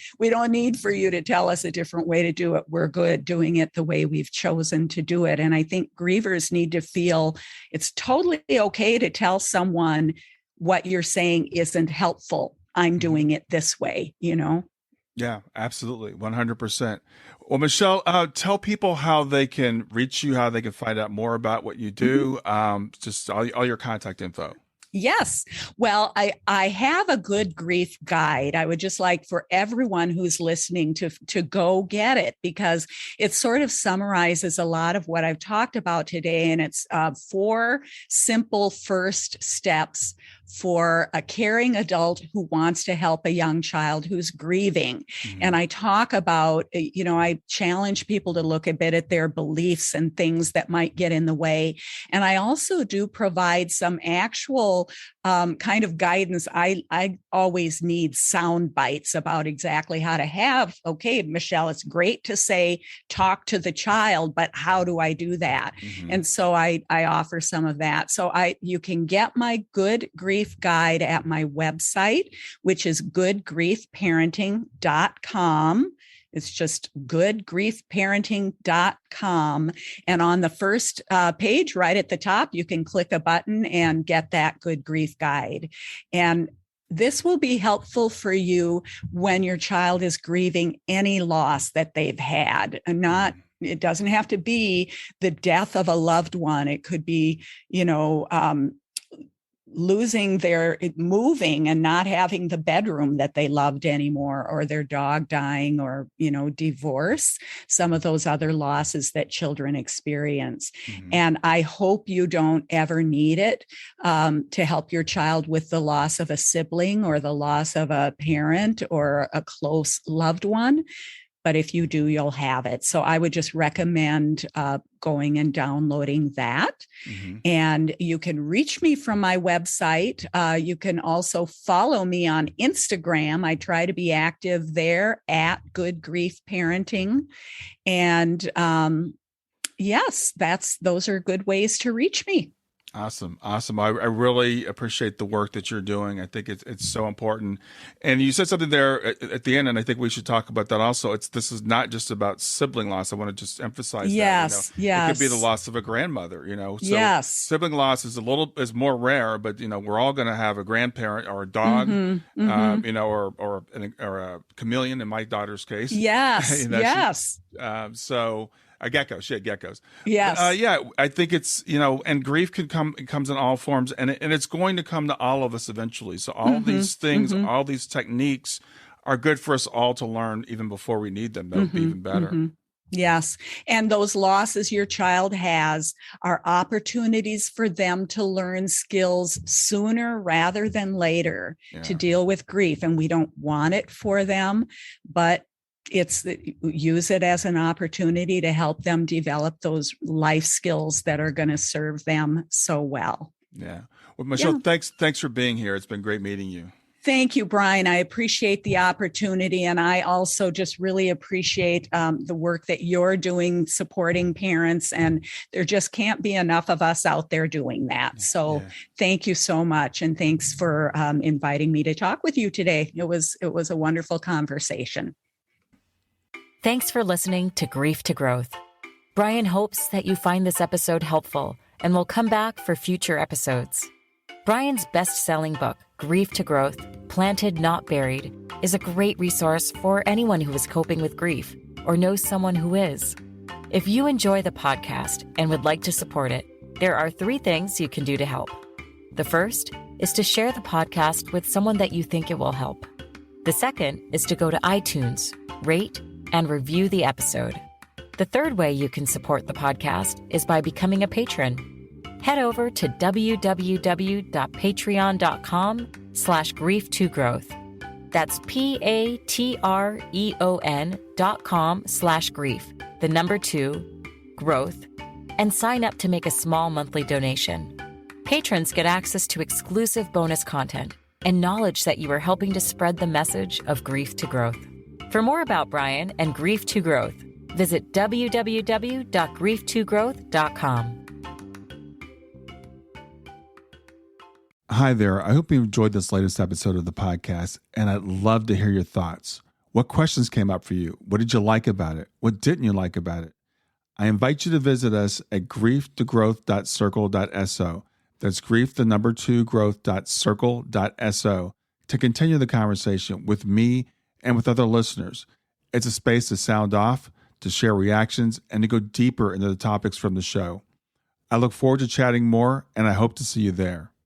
[SPEAKER 3] for you to tell us a different way to do it. We're good doing it the way we've chosen to do it. And I think grievers need to feel it's totally okay to tell someone what you're saying isn't helpful. I'm doing it this way,
[SPEAKER 1] Yeah, absolutely. 100%. Well, Michele, tell people how they can reach you, how they can find out more about what you do, just all your contact info.
[SPEAKER 3] Yes. Well, I have a good grief guide. I would just like for everyone who's listening to go get it, because it sort of summarizes a lot of what I've talked about today. And it's 4 simple first steps for a caring adult who wants to help a young child who's grieving. And I talk about, I challenge people to look a bit at their beliefs and things that might get in the way. And I also do provide some actual kind of guidance. I always need sound bites about exactly how to have, okay, Michele, it's great to say, talk to the child, but how do I do that? And so I offer some of that. So you can get my Good Grief Guide at my website, which is goodgriefparenting.com. It's just goodgriefparenting.com. And on the first page, right at the top, you can click a button and get that Good Grief Guide. And this will be helpful for you when your child is grieving any loss that they've had. It doesn't have to be the death of a loved one. It could be, moving and not having the bedroom that they loved anymore, or their dog dying, or, divorce, some of those other losses that children experience. And I hope you don't ever need it to help your child with the loss of a sibling or the loss of a parent or a close loved one. But if you do, you'll have it. So I would just recommend going and downloading that. And you can reach me from my website. You can also follow me on Instagram. I try to be active there at Good Grief Parenting. And yes, those are good ways to reach me.
[SPEAKER 1] Awesome. I really appreciate the work that you're doing. I think it's so important. And you said something there at the end, and I think we should talk about that also. This is not just about sibling loss. I want to just emphasize that.
[SPEAKER 3] Yes.
[SPEAKER 1] It could be the loss of a grandmother, So
[SPEAKER 3] yes.
[SPEAKER 1] Sibling loss is more rare, but we're all going to have a grandparent or a dog, or a chameleon in my daughter's case.
[SPEAKER 3] Yes. Yes.
[SPEAKER 1] So. A gecko. She had geckos.
[SPEAKER 3] Yes.
[SPEAKER 1] I think it's, and grief it comes in all forms, and it's going to come to all of us eventually. So all these things, all these techniques are good for us all to learn even before we need them. That'll be even better.
[SPEAKER 3] Yes. And those losses your child has are opportunities for them to learn skills sooner rather than later to deal with grief. And we don't want it for them, but use it as an opportunity to help them develop those life skills that are going to serve them so well.
[SPEAKER 1] Yeah. Well, Michele, thanks for being here. It's been great meeting you.
[SPEAKER 3] Thank you, Brian. I appreciate the opportunity. And I also just really appreciate the work that you're doing, supporting parents. And there just can't be enough of us out there doing that. So thank you so much. And thanks for inviting me to talk with you today. It was a wonderful conversation.
[SPEAKER 2] Thanks for listening to Grief to Growth. Brian hopes that you find this episode helpful and will come back for future episodes. Brian's best-selling book, Grief to Growth, Planted Not Buried, is a great resource for anyone who is coping with grief or knows someone who is. If you enjoy the podcast and would like to support it, there are 3 things you can do to help. The first is to share the podcast with someone that you think it will help. The second is to go to iTunes, rate, and review the episode. The third way you can support the podcast is by becoming a patron. Head over to www.patreon.com/grief2growth. That's patreon.com/grief, the number 2, growth, and sign up to make a small monthly donation. Patrons get access to exclusive bonus content and knowledge that you are helping to spread the message of grief to growth. For more about Brian and Grief to Growth, visit www.grief2growth.com.
[SPEAKER 1] Hi there. I hope you enjoyed this latest episode of the podcast, and I'd love to hear your thoughts. What questions came up for you? What did you like about it? What didn't you like about it? I invite you to visit us at grieftogrowth.circle.so. That's growth2growth.circle.so to continue the conversation with me and with other listeners. It's a space to sound off, to share reactions, and to go deeper into the topics from the show. I look forward to chatting more, and I hope to see you there.